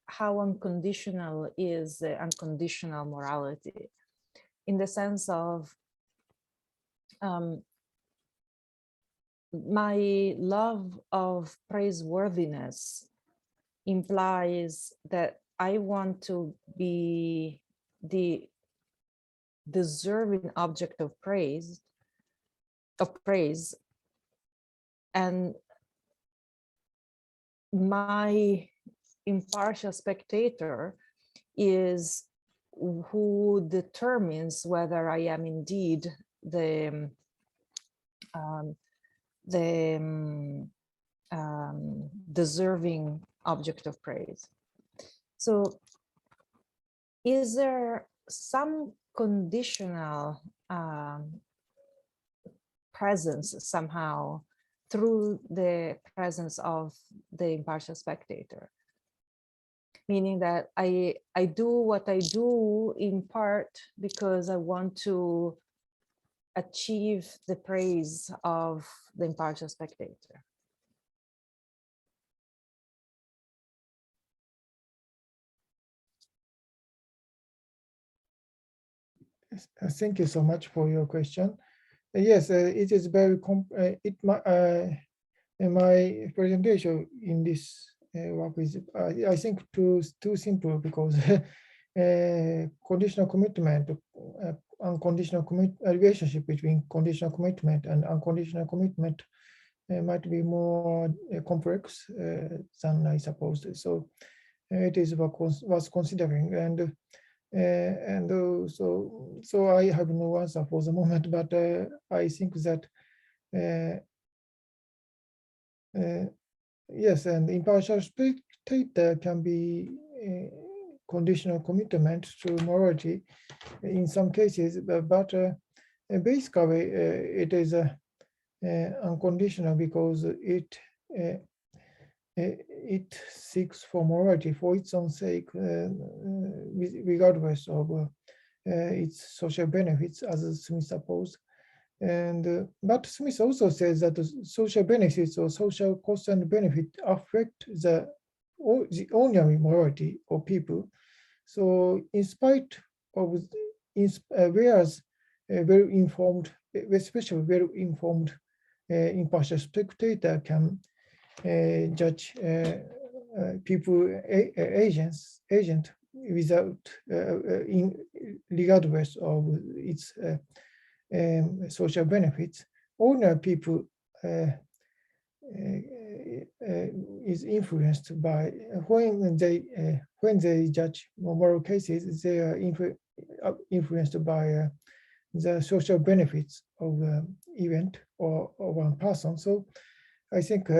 how unconditional is the unconditional morality, in the sense of my love of praiseworthiness implies that I want to be the deserving object of praise, and my impartial spectator is who determines whether I am indeed the deserving object of praise. So is there some conditional presence somehow through the presence of the impartial spectator? Meaning that I do what I do in part because I want to achieve the praise of the impartial spectator. Thank you so much for your question. Yes, it is very in my presentation in this work is I think too simple, because conditional commitment, unconditional relationship between conditional commitment and unconditional commitment might be more complex than I supposed. So it is worth considering, and so I have no answer for the moment, but I think that yes, and impartial spectator can be conditional commitment to morality in some cases, but basically it is unconditional because it seeks for morality for its own sake, regardless of its social benefits, as Smith supposed. And but Smith also says that the social benefits or social cost and benefit affect the ordinary morality of people, So in spite of, whereas very informed, especially very informed impartial spectator can judge people, agent without, regardless of its social benefits. Ordinary people is influenced by, when they judge moral cases, they are influenced by the social benefits of the event or one person. So I think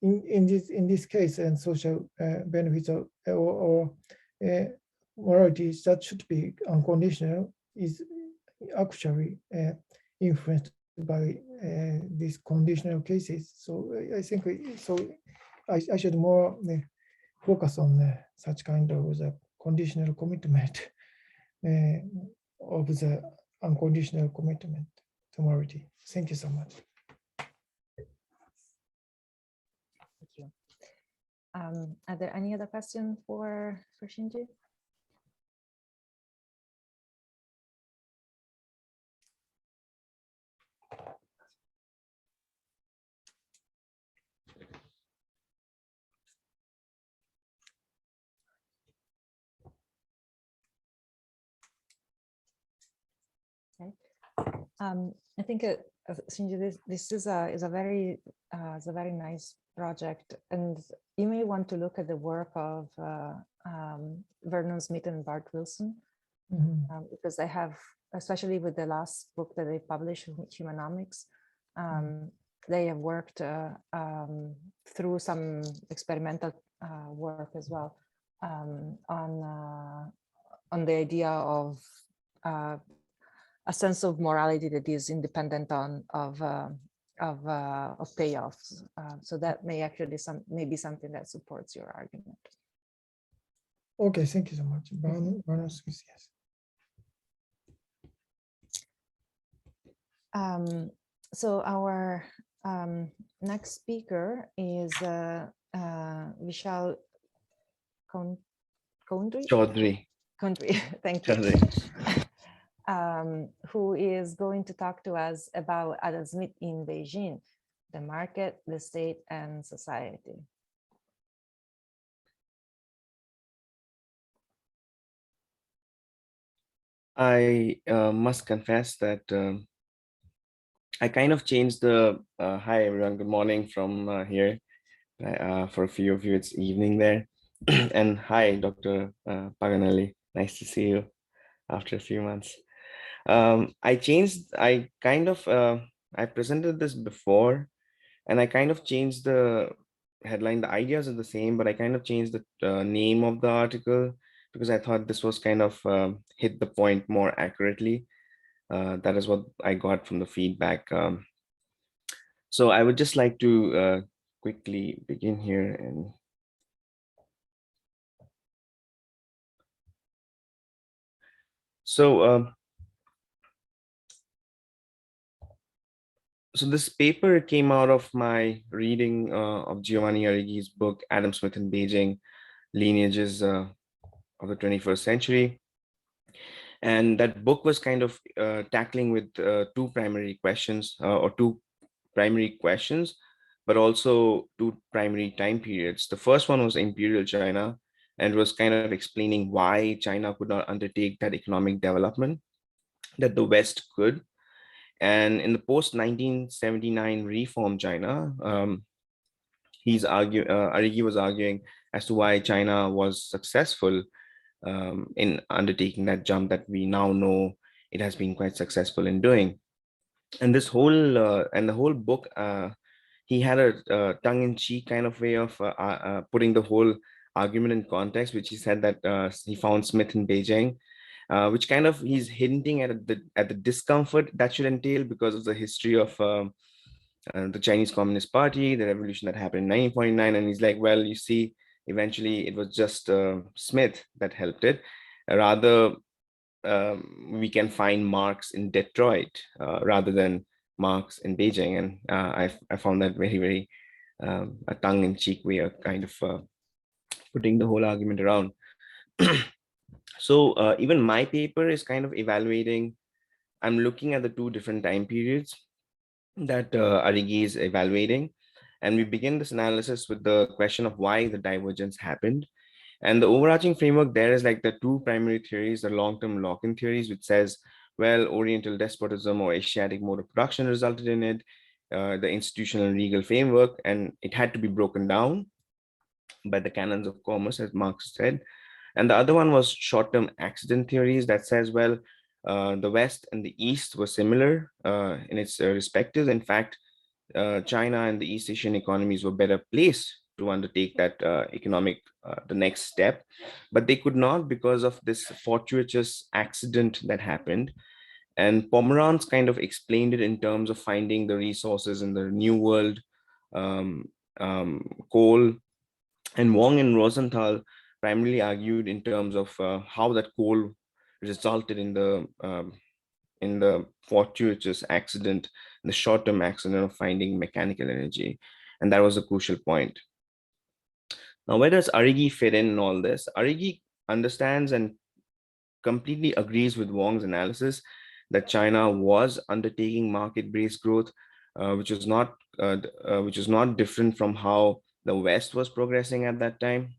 in this case, and social benefits or moralities that should be unconditional is actually influenced by these conditional cases. So I think I should more focus on such kind of the conditional commitment of the unconditional commitment to morality. Thank you so much. Thank you. Are there any other questions for Shinji? Okay. I think Shinji, this is a very nice project, and you may want to look at the work of Vernon Smith and Bart Wilson, because they have, especially with the last book that they published, Humanomics, they have worked through some experimental work as well on the idea of a sense of morality that is independent of payoffs. So that may actually be something that supports your argument. Okay, thank you so much. Vernon Smith, yes. So our next speaker is Vishal Choudhury. Thank you. Choudhury. Who is going to talk to us about Adam Smith in Beijing, the market, the state, and society. I must confess that I kind of changed the hi everyone, good morning from here. For a few of you, it's evening there. And hi, Dr. Paganelli. Nice to see you after a few months. I presented this before, and I kind of changed the headline. The ideas are the same, but I kind of changed the name of the article because I thought this was kind of hit the point more accurately. That is what I got from the feedback. So I would just like to quickly begin here. And so so this paper came out of my reading of Giovanni Arrighi's book, Adam Smith in Beijing, Lineages of the 21st Century. And that book was kind of tackling with two primary questions, but also two primary time periods. The first one was Imperial China, and was kind of explaining why China could not undertake that economic development that the West could. And in the post-1979 reform China, Arrighi was arguing as to why China was successful in undertaking that jump that we now know it has been quite successful in doing. And this whole the whole book, he had a tongue-in-cheek kind of way of putting the whole argument in context, which he said that he found Smith in Beijing, which kind of he's hinting at the discomfort that should entail because of the history of the Chinese Communist Party, the revolution that happened in 1949. And he's like, well, you see, eventually it was just Smith that helped it. Rather, we can find Marx in Detroit rather than Marx in Beijing. And I found that very, very a tongue-in-cheek way of kind of putting the whole argument around. So even my paper is kind of evaluating, I'm looking at the two different time periods that Arigi is evaluating. And we begin this analysis with the question of why the divergence happened. And the overarching framework there is like the two primary theories, the long-term lock-in theories, which says, well, Oriental despotism or Asiatic mode of production resulted in it, the institutional and legal framework, and it had to be broken down by the canons of commerce, as Marx said. And the other one was short-term accident theories that says, well, the West and the East were similar in its respectives. In fact, China and the East Asian economies were better placed to undertake that the next step, but they could not because of this fortuitous accident that happened. And Pomeranz kind of explained it in terms of finding the resources in the New World, coal, and Wong and Rosenthal primarily argued in terms of how that coal resulted in the fortuitous accident, the short-term accident of finding mechanical energy. And that was a crucial point. Now, where does Arigi fit in all this? Arigi understands and completely agrees with Wong's analysis that China was undertaking market-based growth, which was not different from how the West was progressing at that time.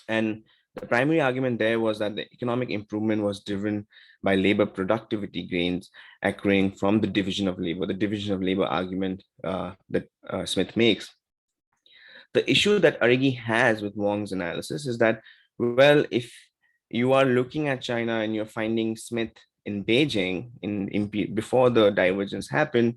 And the primary argument there was that the economic improvement was driven by labor productivity gains accruing from the division of labor argument that Smith makes. The issue that Arigi has with Wong's analysis is that, well, if you are looking at China and you're finding Smith in Beijing before the divergence happened,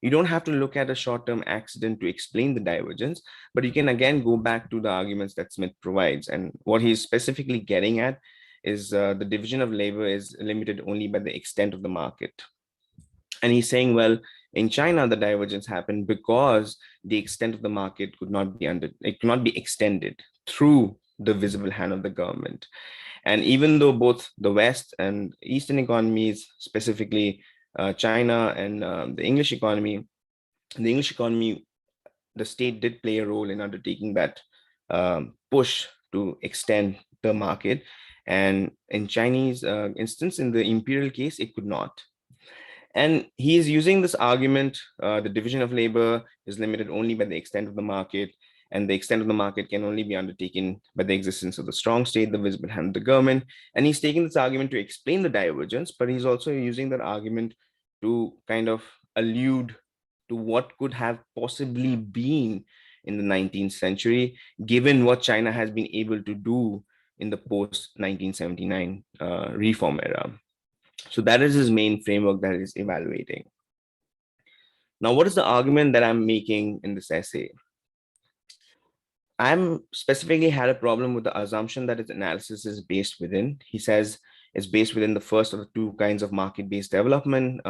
you don't have to look at a short-term accident to explain the divergence, but you can again go back to the arguments that Smith provides. And what he's specifically getting at is the division of labor is limited only by the extent of the market. And he's saying, well, in China, the divergence happened because the extent of the market could not be extended through the visible hand of the government. And even though both the West and Eastern economies, specifically China and the English economy, the state did play a role in undertaking that push to extend the market. And in Chinese instance, in the imperial case, it could not. And he is using this argument, the division of labor is limited only by the extent of the market, and the extent of the market can only be undertaken by the existence of the strong state, the visible hand of the government. And he's taking this argument to explain the divergence, but he's also using that argument to kind of allude to what could have possibly been in the 19th century, given what China has been able to do in the post-1979 reform era. So that is his main framework that he's evaluating. Now, what is the argument that I'm making in this essay? I'm specifically had a problem with the assumption that his analysis is based within. He says it's based within the first of the two kinds of market-based development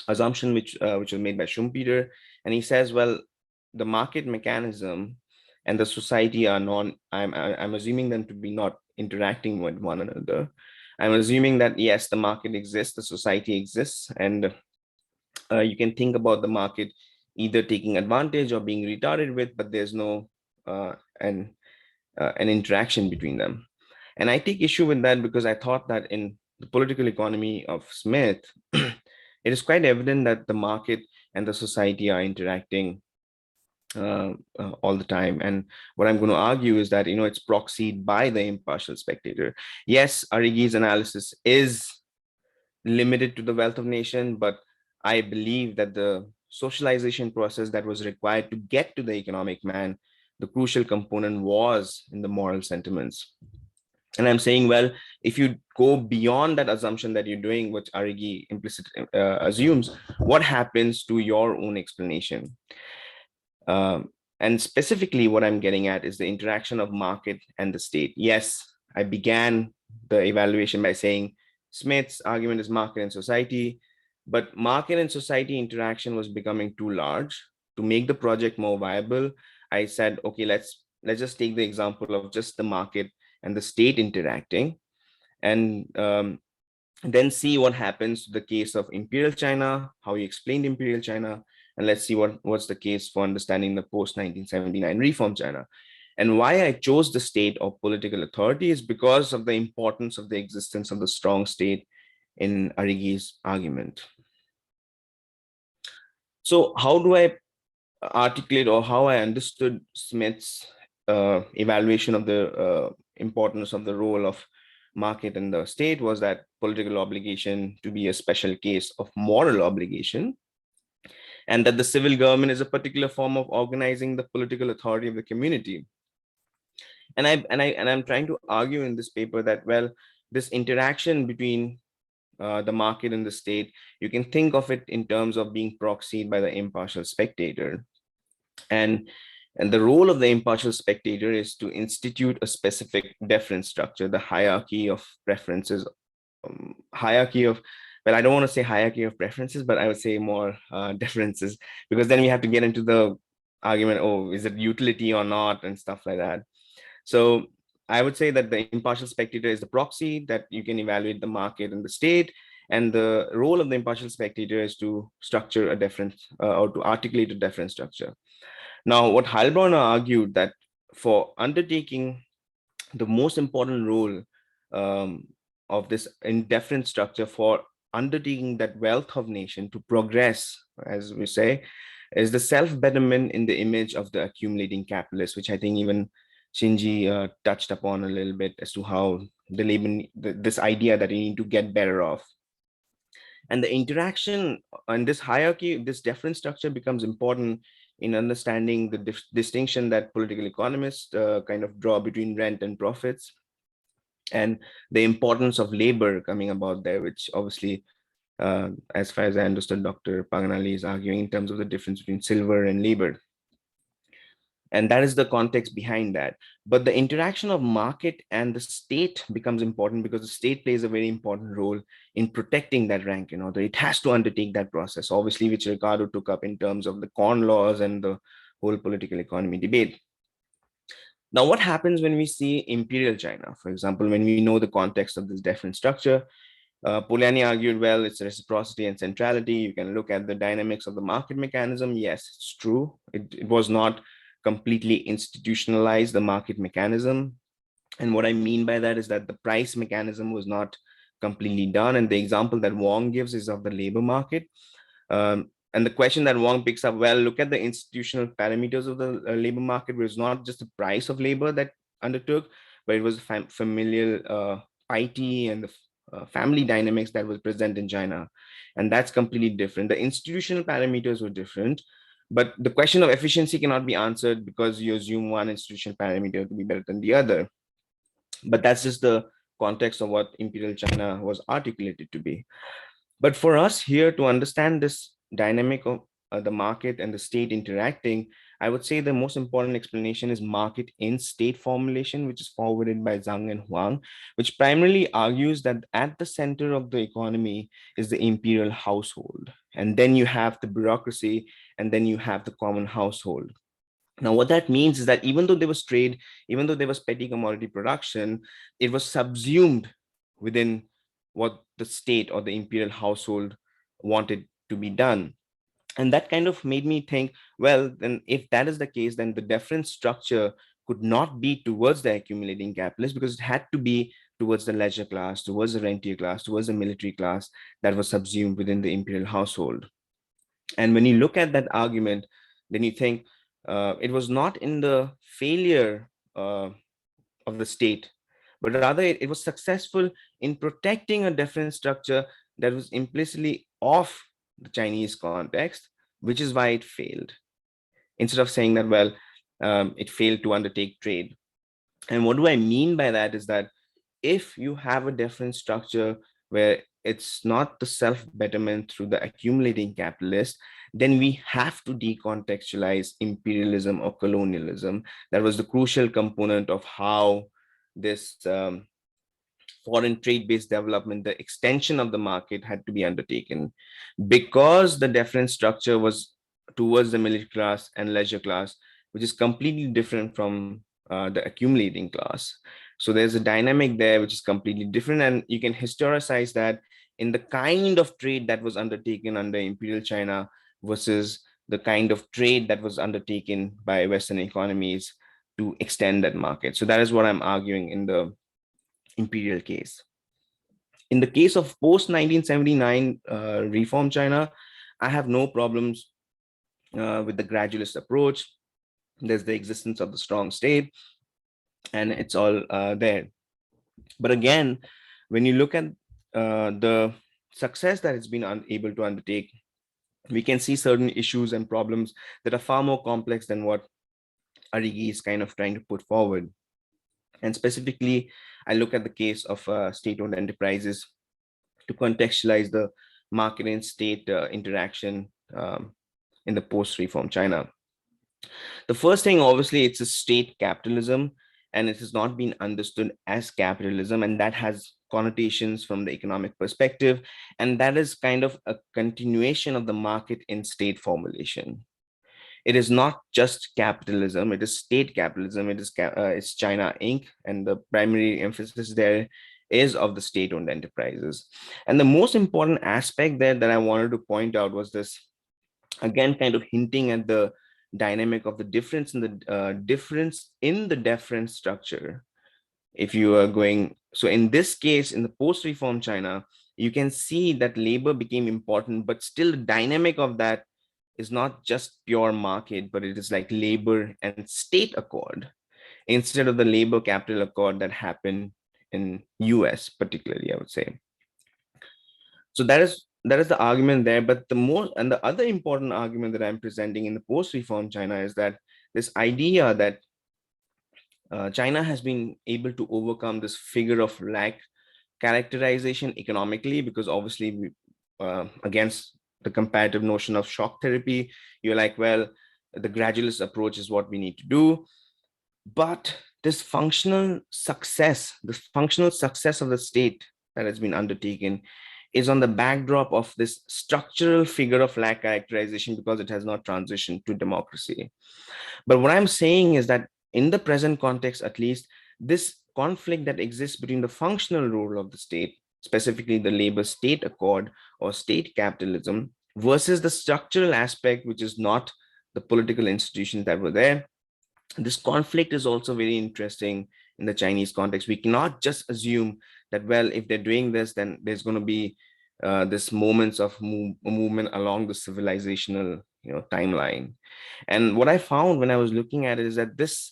assumption, which was made by Schumpeter. And he says, well, the market mechanism and the society are I'm assuming them to be not interacting with one another. I'm assuming that, yes, the market exists, the society exists, and you can think about the market either taking advantage or being retarded with, but there's no an interaction between them. And I take issue with that because I thought that in the political economy of Smith, it is quite evident that the market and the society are interacting all the time. And what I'm going to argue is that, it's proxied by the impartial spectator. Yes, Arigi's analysis is limited to the wealth of nation, but I believe that the socialization process that was required to get to the economic man, the crucial component was in the moral sentiments. And I'm saying, well, if you go beyond that assumption that you're doing, which Arigi implicitly assumes, what happens to your own explanation? And specifically what I'm getting at is the interaction of market and the state. Yes, I began the evaluation by saying Smith's argument is market and society, but market and society interaction was becoming too large. To make the project more viable, I said, okay, let's just take the example of just the market and the state interacting, and then see what happens to the case of Imperial China, how you explained Imperial China, and let's see what's the case for understanding the post-1979 reform China. And why I chose the state or political authority is because of the importance of the existence of the strong state in Arrighi's argument. So how do I articulate, or how I understood Smith's evaluation of the importance of the role of market and the state was that political obligation to be a special case of moral obligation, and that the civil government is a particular form of organizing the political authority of the community. And I'm trying to argue in this paper that, well, this interaction between the market and the state, you can think of it in terms of being proxied by the impartial spectator. And the role of the impartial spectator is to institute a specific deference structure, the hierarchy of preferences, well, I don't want to say hierarchy of preferences, but I would say more differences, because then we have to get into the argument, oh, is it utility or not, and stuff like that. So I would say that the impartial spectator is the proxy that you can evaluate the market and the state. And the role of the impartial spectator is to structure a difference or to articulate a different structure. Now, what Heilbronner argued that for undertaking the most important role of this indifferent structure, for undertaking that wealth of nation to progress, as we say, is the self-betterment in the image of the accumulating capitalist, which I think even Shinji touched upon a little bit as to how the labor, this idea that you need to get better off. And the interaction and this hierarchy, this deference structure becomes important in understanding the distinction that political economists kind of draw between rent and profits, and the importance of labor coming about there, which obviously, as far as I understood, Dr. Paganelli is arguing in terms of the difference between silver and labor. And that is the context behind that. But the interaction of market and the state becomes important because the state plays a very important role in protecting that rank in order. It has to undertake that process, obviously, which Ricardo took up in terms of the corn laws and the whole political economy debate. Now, what happens when we see Imperial China, for example, when we know the context of this deference structure? Polanyi argued, well, it's reciprocity and centrality. You can look at the dynamics of the market mechanism. Yes, it's true. It was not completely institutionalized, the market mechanism. And what I mean by that is that the price mechanism was not completely done. And the example that Wong gives is of the labor market. And the question that Wong picks up, well, look at the institutional parameters of the labor market, where it's not just the price of labor that undertook, but it was familial piety and the family dynamics that was present in China. And that's completely different. The institutional parameters were different, but the question of efficiency cannot be answered because you assume one institutional parameter to be better than the other. But that's just the context of what Imperial China was articulated to be. But for us here to understand this dynamic of the market and the state interacting, I would say the most important explanation is market in state formulation, which is forwarded by Zhang and Huang, which primarily argues that at the center of the economy is the imperial household. And then you have the bureaucracy, and then you have the common household. Now, what that means is that even though there was trade, even though there was petty commodity production, it was subsumed within what the state or the imperial household wanted to be done. And that kind of made me think, well, then if that is the case, then the deference structure could not be towards the accumulating capitalist, because it had to be towards the leisure class, towards the rentier class, towards the military class that was subsumed within the imperial household. And when you look at that argument, then you think it was not in the failure of the state, but rather it was successful in protecting a deference structure that was implicitly off the Chinese context, which is why it failed. Instead of saying that, well, it failed to undertake trade. And what do I mean by that is that if you have a deference structure where it's not the self-betterment through the accumulating capitalist, then we have to decontextualize imperialism or colonialism. That was the crucial component of how this foreign trade-based development, the extension of the market, had to be undertaken, because the deference structure was towards the military class and leisure class, which is completely different from the accumulating class. So there's a dynamic there which is completely different, and you can historicize that in the kind of trade that was undertaken under Imperial China versus the kind of trade that was undertaken by Western economies to extend that market. So that is what I'm arguing in the imperial case. In the case of post-1979 reform China, I have no problems with the gradualist approach. There's the existence of the strong state, and it's all there. But again, when you look at the success that it's been able to undertake, we can see certain issues and problems that are far more complex than what Arrighi is kind of trying to put forward. And specifically, I look at the case of state-owned enterprises to contextualize the market and state interaction in the post-reform China. The first thing, obviously, it's a state capitalism, and it has not been understood as capitalism, and that has connotations from the economic perspective, and that is kind of a continuation of the market in state formulation. It is not just capitalism, it is state capitalism, it's China Inc., and the primary emphasis there is of the state-owned enterprises. And the most important aspect there that I wanted to point out was this, again, kind of hinting at the dynamic of the difference in the deference structure. If you are going, so in this case, in the post-reform China, you can see that labor became important, but still the dynamic of that is not just pure market, but it is like labor and state accord instead of the labor capital accord that happened in US particularly, I would say. So that is the argument there. But the other important argument that I'm presenting in the post-reform China is that this idea that China has been able to overcome this figure of lack characterization economically, because obviously against the comparative notion of shock therapy, you're like, well, the gradualist approach is what we need to do. But this functional success of the state that has been undertaken is on the backdrop of this structural figure of lack characterization, because it has not transitioned to democracy. But what I'm saying is that in the present context, at least, this conflict that exists between the functional role of the state, specifically the labor state accord or state capitalism, versus the structural aspect, which is not the political institutions that were there. This conflict is also very interesting in the Chinese context. We cannot just assume that, well, if they're doing this, then there's going to be this moments of movement along the civilizational timeline. And what I found when I was looking at it is that this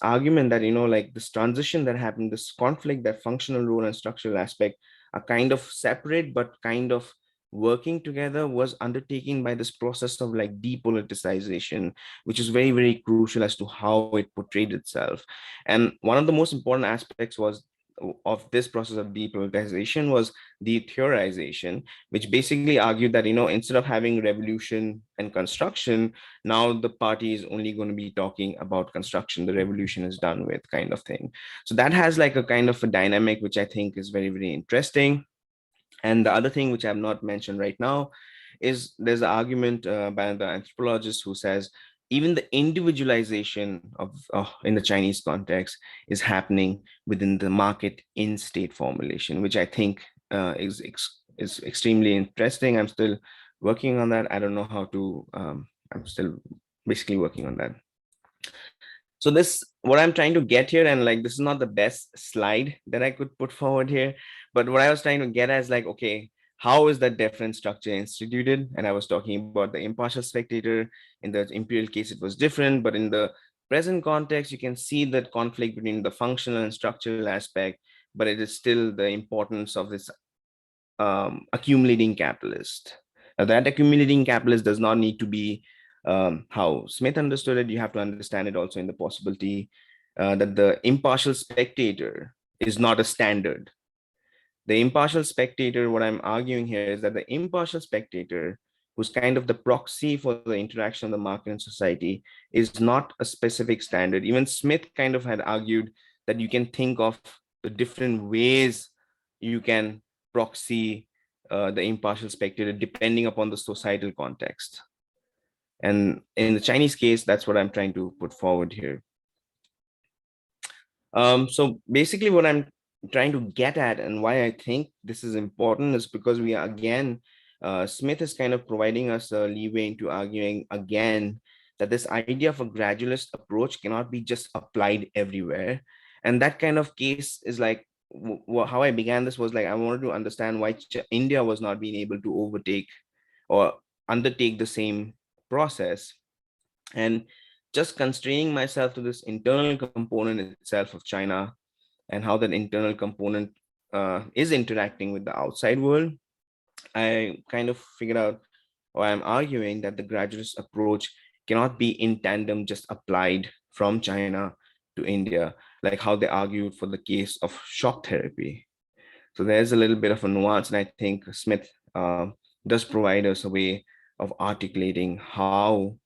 argument that like this transition that happened, this conflict, that functional role and structural aspect are kind of separate but kind of working together, was undertaken by this process of like depoliticization, which is very, very crucial as to how it portrayed itself. And one of the most important aspects of this process of depoliticization was the theorization, which basically argued that instead of having revolution and construction, now the party is only going to be talking about construction. The revolution is done with, kind of thing. So that has like a kind of a dynamic which I think is very, very interesting. And the other thing which I have not mentioned right now is there's an argument by the anthropologist who says even the individualization of in the Chinese context is happening within the market in state formulation, which I think is extremely interesting. I'm still working on that. I don't know how to, I'm still basically working on that. So this, what I'm trying to get here, and like, this is not the best slide that I could put forward here, but what I was trying to get at is like, okay, how is that deference structure instituted? And I was talking about the impartial spectator. In the imperial case, it was different, but in the present context, you can see that conflict between the functional and structural aspect, but it is still the importance of this accumulating capitalist. Now, that accumulating capitalist does not need to be how Smith understood it. You have to understand it also in the possibility that the impartial spectator is not a standard. The impartial spectator, what I'm arguing here is that the impartial spectator, who's kind of the proxy for the interaction of the market and society, is not a specific standard. Even Smith kind of had argued that you can think of the different ways you can proxy the impartial spectator depending upon the societal context. And in the Chinese case, that's what I'm trying to put forward here. So basically what I'm trying to get at and why I think this is important is because we are, again, Smith is kind of providing us a leeway into arguing again that this idea of a gradualist approach cannot be just applied everywhere. And that kind of case is like how I began this was like I wanted to understand why India was not being able to overtake or undertake the same process. And just constraining myself to this internal component itself of China and how that internal component is interacting with the outside world, I kind of figured out, or I'm arguing that the gradualist approach cannot be in tandem just applied from China to India, like how they argued for the case of shock therapy. So there's a little bit of a nuance, and I think Smith does provide us a way of articulating how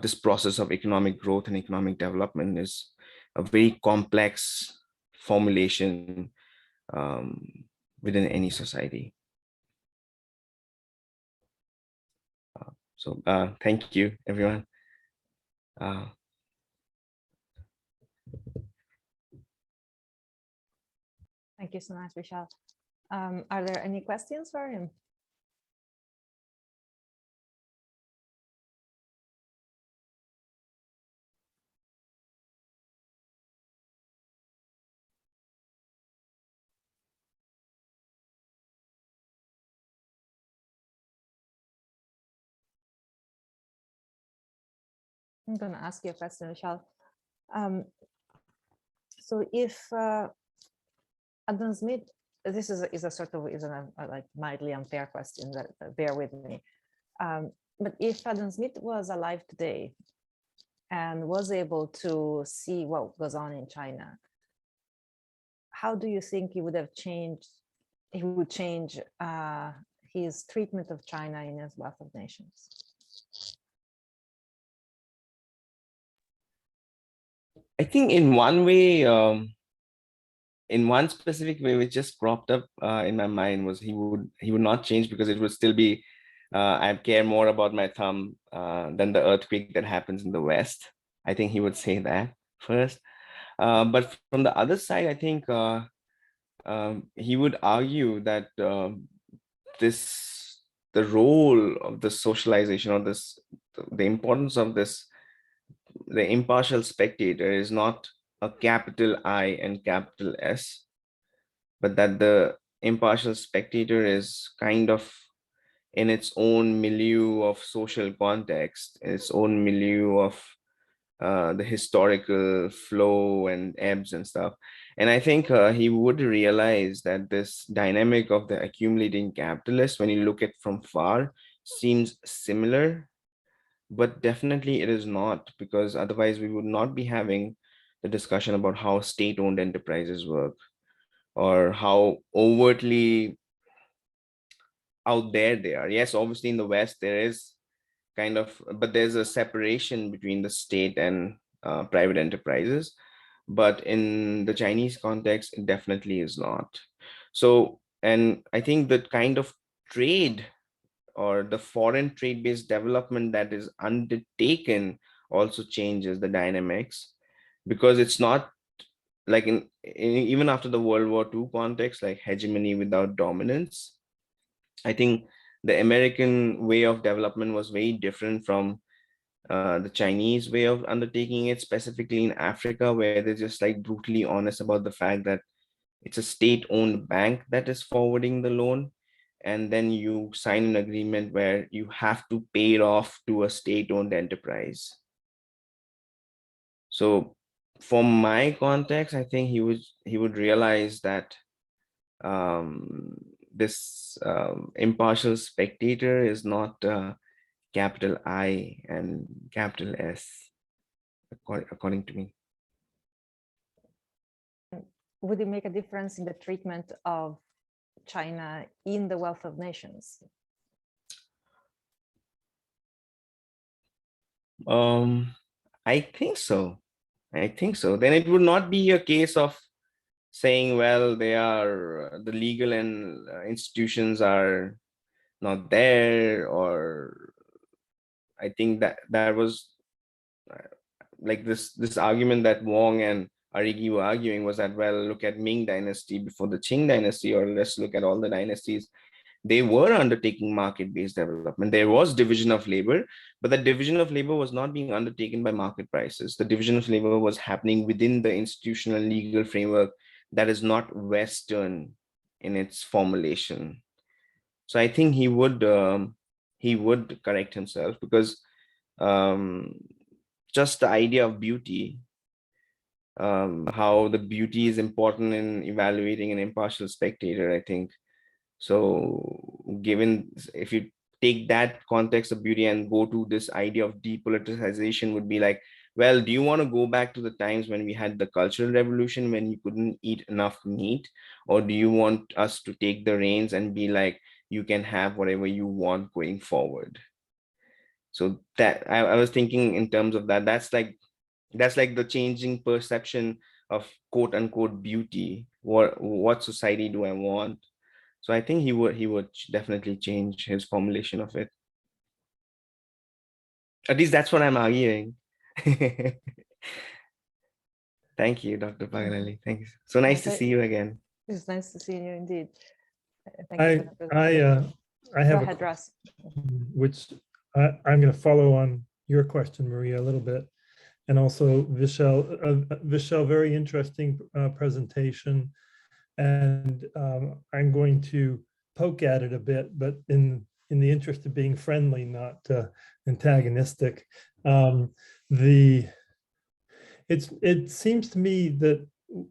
this process of economic growth and economic development is a very complex formulation um, within any society. So thank you, everyone. Thank you so much, Vishal. Are there any questions for him? I'm going to ask you a question, Vishal. So if Adam Smith, this is a sort of a like mildly unfair question, that bear with me. But if Adam Smith was alive today and was able to see what goes on in China, how do you think he would have changed? He would change his treatment of China in his Wealth of Nations? I think in one way, in one specific way, which just cropped up in my mind was he would not change because it would still be I care more about my thumb than the earthquake that happens in the West. I think he would say that first. But from the other side, I think he would argue that the role of the socialization, or the importance of this, the impartial spectator, is not a capital I and capital S, but that the impartial spectator is kind of in its own milieu of social context, its own milieu of the historical flow and ebbs and stuff. And I think he would realize that this dynamic of the accumulating capitalist, when you look at from far, seems similar, but definitely it is not, because otherwise we would not be having the discussion about how state-owned enterprises work, or how overtly out there they are. Yes, obviously in the West there is kind of, but there's a separation between the state and private enterprises. But in the Chinese context, it definitely is not. So, and I think that kind of trade, or the foreign trade-based development that is undertaken, also changes the dynamics, because it's not like even after the World War II context, like hegemony without dominance. I think the American way of development was very different from the Chinese way of undertaking it, specifically in Africa, where they're just like brutally honest about the fact that it's a state-owned bank that is forwarding the loan. And then you sign an agreement where you have to pay it off to a state-owned enterprise. So from my context, I think he would realize that this impartial spectator is not capital I and capital S, according to me. Would it make a difference in the treatment of China in the Wealth of Nations? I think so. I think so. Then it would not be a case of saying, well, they are, the legal and institutions are not there, or I think that was like this argument that Wong and Arigi were arguing was that, well, look at Ming Dynasty before the Qing Dynasty, or let's look at all the dynasties they were undertaking market-based development. There was division of labor, but that division of labor was not being undertaken by market prices. The division of labor was happening within the institutional legal framework that is not Western in its formulation. So I think he would correct himself, because just the idea of beauty, how the beauty is important in evaluating an impartial spectator, I think. So given, if you take that context of beauty and go to this idea of depoliticization, would be like, well, do you want to go back to the times when we had the Cultural Revolution, when you couldn't eat enough meat? Or do you want us to take the reins and be like, you can have whatever you want going forward? So that I was thinking in terms of that, that's like the changing perception of quote unquote beauty. What society do I want? So I think he would definitely change his formulation of it. At least that's what I'm arguing. Thank you, Dr. Paganelli. Thank you. So nice to see you again. It's nice to see you indeed. Thank you for the I have Go ahead, Russ. which I'm going to follow on your question, Maria, a little bit, and also Vishal, very interesting presentation. And I'm going to poke at it a bit, but in the interest of being friendly, not antagonistic. It seems to me that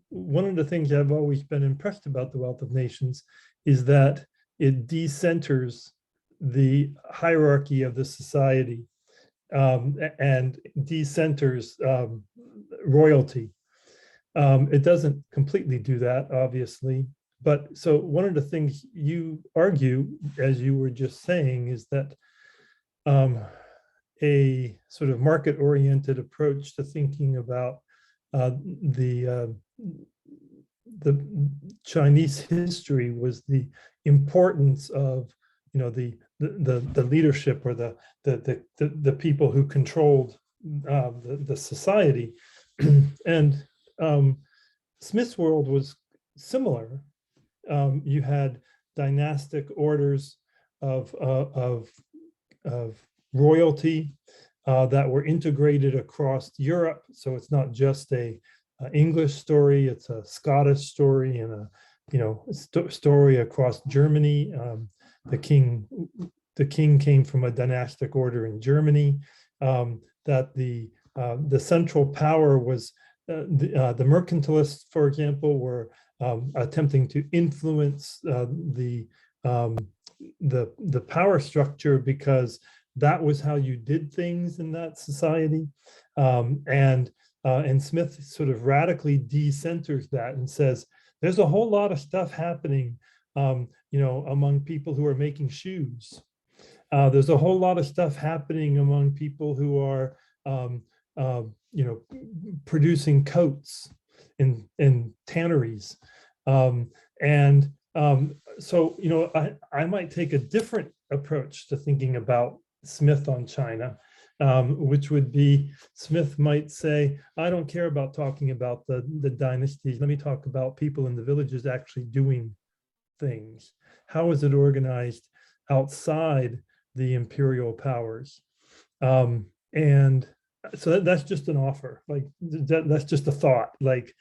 one of the things I've always been impressed about The Wealth of Nations is that it decenters the hierarchy of the society and decenters royalty. It doesn't completely do that, obviously, but so one of the things you argue, as you were just saying, is that a sort of market-oriented approach to thinking about the Chinese history was the importance of, the leadership, or the people who controlled the society. And Smith's world was similar. You had dynastic orders of royalty that were integrated across Europe. So it's not just a English story; it's a Scottish story and a story across Germany. The king came from a dynastic order in Germany. That the central power was the mercantilists, for example, were attempting to influence the power structure, because that was how you did things in that society. And Smith sort of radically decenters that and says there's a whole lot of stuff happening, among people who are making shoes. There's a whole lot of stuff happening among people who are producing coats in tanneries. So, I might take a different approach to thinking about Smith on China, which would be, Smith might say, I don't care about talking about the dynasties. Let me talk about people in the villages actually doing things. How is it organized outside the imperial powers? And so that's just an offer. Like that's just a thought. Like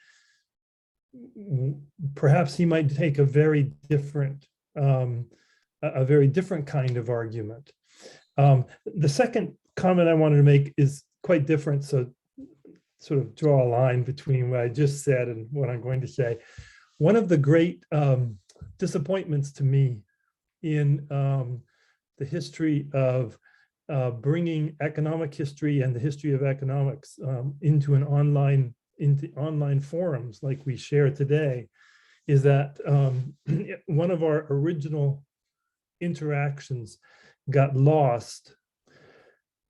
perhaps he might take a very different kind of argument. The second comment I wanted to make is quite different. So sort of draw a line between what I just said and what I'm going to say. One of the great disappointments to me in the history of bringing economic history and the history of economics into online forums like we share today is that one of our original interactions got lost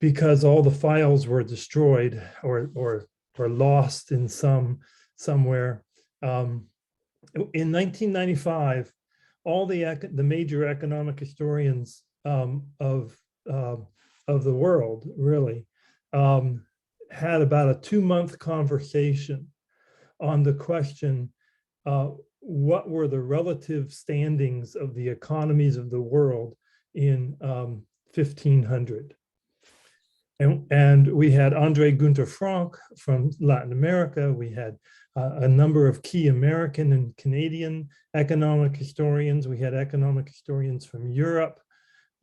because all the files were destroyed or lost in somewhere. In 1995, all the major economic historians of the world really had about a 2-month conversation on the question, what were the relative standings of the economies of the world in 1500. And we had Andre Gunther Frank from Latin America. We had a number of key American and Canadian economic historians. We had economic historians from Europe.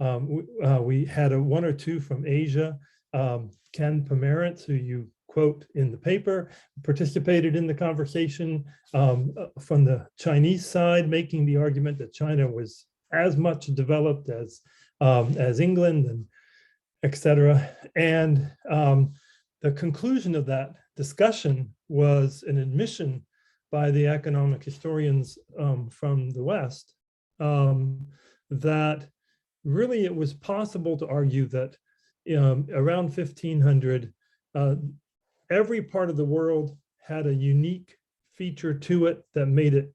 We had one or two from Asia. Ken Pomerantz, who you quote in the paper, participated in the conversation from the Chinese side, making the argument that China was as much developed as England and etc. And the conclusion of that discussion was an admission by the economic historians from the West that really it was possible to argue that around 1500, every part of the world had a unique feature to it that made it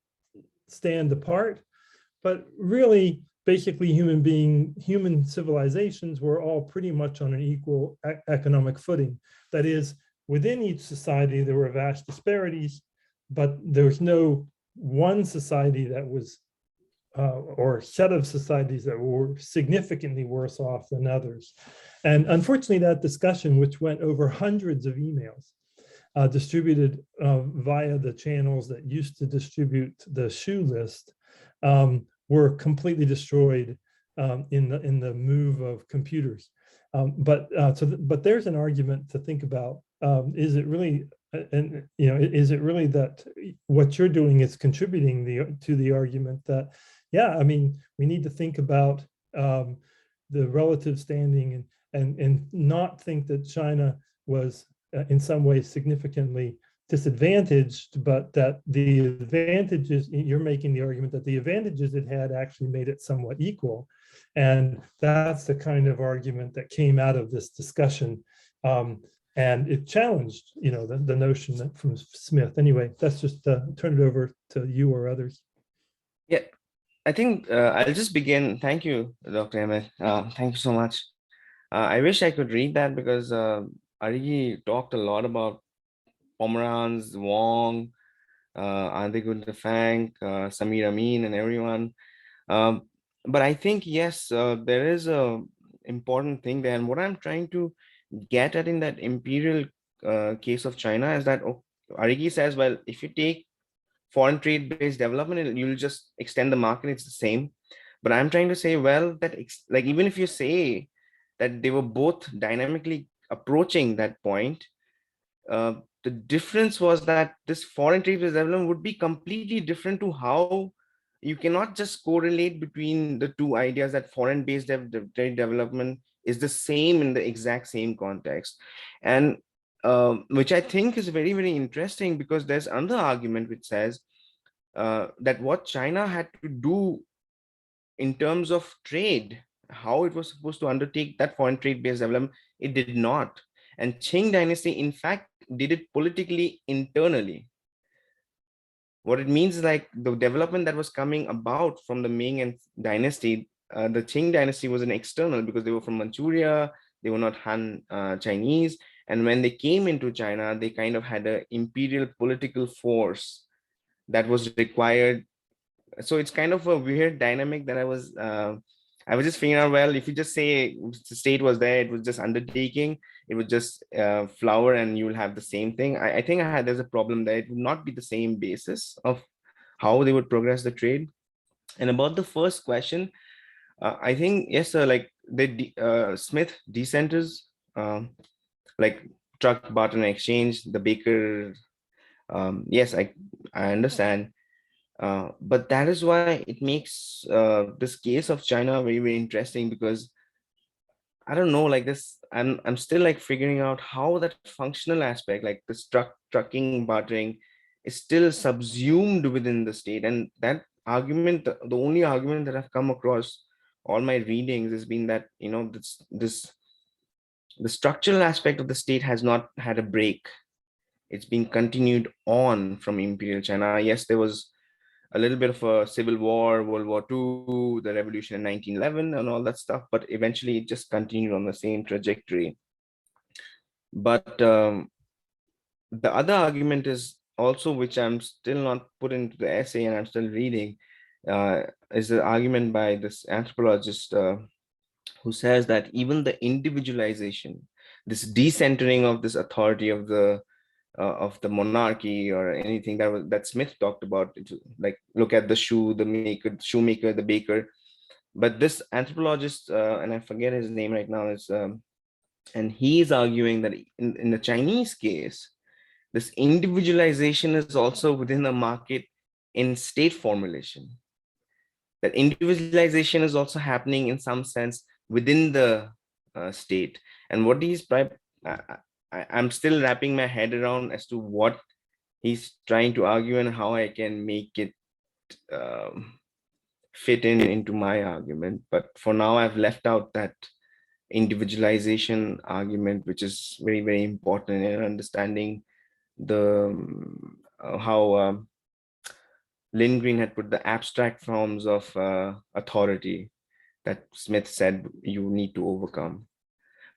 stand apart, but really basically human civilizations were all pretty much on an equal economic footing. That is, within each society, there were vast disparities, but there was no one society that was, or set of societies that were significantly worse off than others. And unfortunately, that discussion, which went over hundreds of emails, distributed via the channels that used to distribute the shoe list, were completely destroyed in the move of computers. But there's an argument to think about. Is it really, is it really that what you're doing is contributing to the argument that, yeah, I mean, we need to think about the relative standing and not think that China was in some ways significantly disadvantaged, but that the advantages, you're making the argument that the advantages it had actually made it somewhat equal. And that's the kind of argument that came out of this discussion. And it challenged, the notion that from Smith. Anyway, that's just turn it over to you or others. Yeah, I think I'll just begin. Thank you, Dr. Emmett. Thank you so much. I wish I could read that because Arigi talked a lot about Pomeranz, Wong, Ande Gunther Frank, Samir Amin, and everyone. But I think, yes, there is a important thing there. And what I'm trying to get at in that imperial case of China is that Arigi says, well, if you take foreign trade-based development, you'll just extend the market, it's the same. But I'm trying to say, well, that like even if you say that they were both dynamically approaching that point, the difference was that this foreign trade-based development would be completely different to how you cannot just correlate between the two ideas that foreign-based trade development is the same in the exact same context. And which I think is very, very interesting because there's another argument which says that what China had to do in terms of trade, how it was supposed to undertake that foreign trade-based development, it did not. And Qing dynasty, in fact, did it politically internally. What it means is like the development that was coming about from the Ming and dynasty, the Qing dynasty was an external because they were from Manchuria, they were not Han Chinese. And when they came into China, they kind of had an imperial political force that was required. So it's kind of a weird dynamic that I was just figuring out, well, if you just say the state was there, it was just undertaking, it would just flower and you will have the same thing. I think there's a problem there. It would not be the same basis of how they would progress the trade. And about the first question, I think, yes, sir, like the Smith dissenters, like truck, barter, and exchange, the baker, yes, I understand. But that is why it makes this case of China very, very interesting because I don't know, like this, I'm still like figuring out how that functional aspect, like the trucking, bartering, is still subsumed within the state. And that argument, the only argument that I've come across all my readings has been that, the structural aspect of the state has not had a break. It's been continued on from Imperial China. Yes, there was a little bit of a civil war, World War II, the revolution in 1911 and all that stuff, but eventually it just continued on the same trajectory. But the other argument is also, which I'm still not put into the essay and I'm still reading, is the argument by this anthropologist who says that even the individualization, this decentering of this authority of the monarchy or anything that Smith talked about, like look at the shoemaker, the baker. But this anthropologist, and I forget his name right now, is and he is arguing that in the Chinese case, this individualization is also within the market in state formulation. That individualization is also happening in some sense within the state. And what I'm still wrapping my head around as to what he's trying to argue and how I can make it fit into my argument. But for now, I've left out that individualization argument, which is very, very important in understanding how Lindgren had put the abstract forms of authority that Smith said you need to overcome.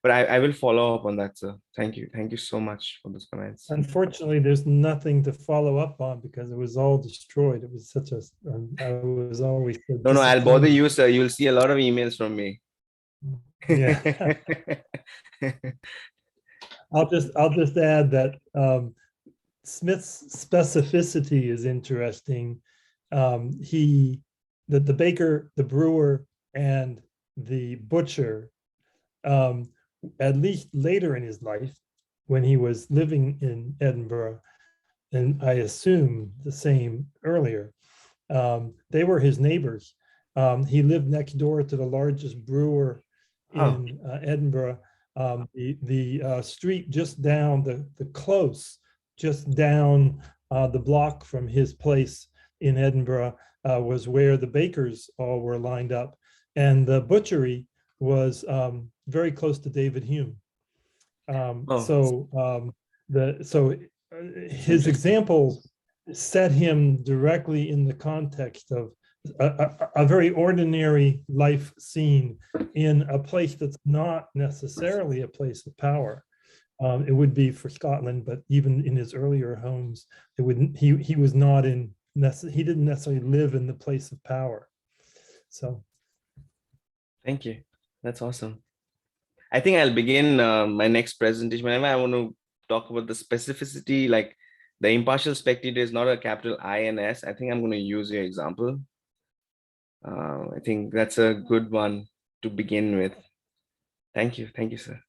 But I will follow up on that, sir. Thank you. Thank you so much for those comments. Unfortunately, there's nothing to follow up on because it was all destroyed. It was such a, I was always so No, I'll bother disappointed. you, sir. You'll see a lot of emails from me. Yeah. I'll just add that Smith's specificity is interesting. The baker, the brewer, and the butcher, at least later in his life, when he was living in Edinburgh, and I assume the same earlier, they were his neighbors. He lived next door to the largest brewer in Edinburgh. The street just down, the close just down the block from his place in Edinburgh was where the bakers all were lined up. And the butchery was very close to David Hume. So his example set him directly in the context of a very ordinary life scene in a place that's not necessarily a place of power. It would be for Scotland, but even in his earlier homes, it wouldn't. He was not in. He didn't necessarily live in the place of power. So, thank you. That's awesome. I think I'll begin my next presentation. Whenever I want to talk about the specificity, like the impartial spectator is not a capital INS. I think I'm going to use your example. I think that's a good one to begin with. Thank you. Thank you, sir.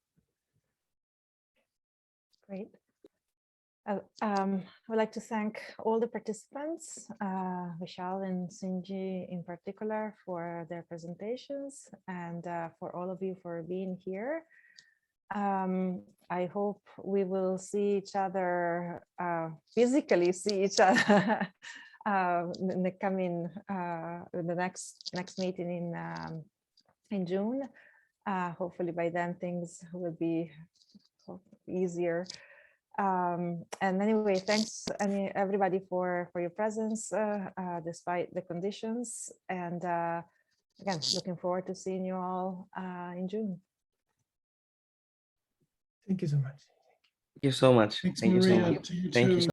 Great. I would like to thank all the participants, Vishal and Shinji in particular, for their presentations, and for all of you for being here. I hope we will see each other, physically see each other in the coming, the next meeting in June. Hopefully by then things will be easier. And anyway, thanks everybody for your presence despite the conditions. And again, looking forward to seeing you all in June. Thank you so much. Thank you so much. Thanks, Thank you so Maria. much. To you Thank you too. so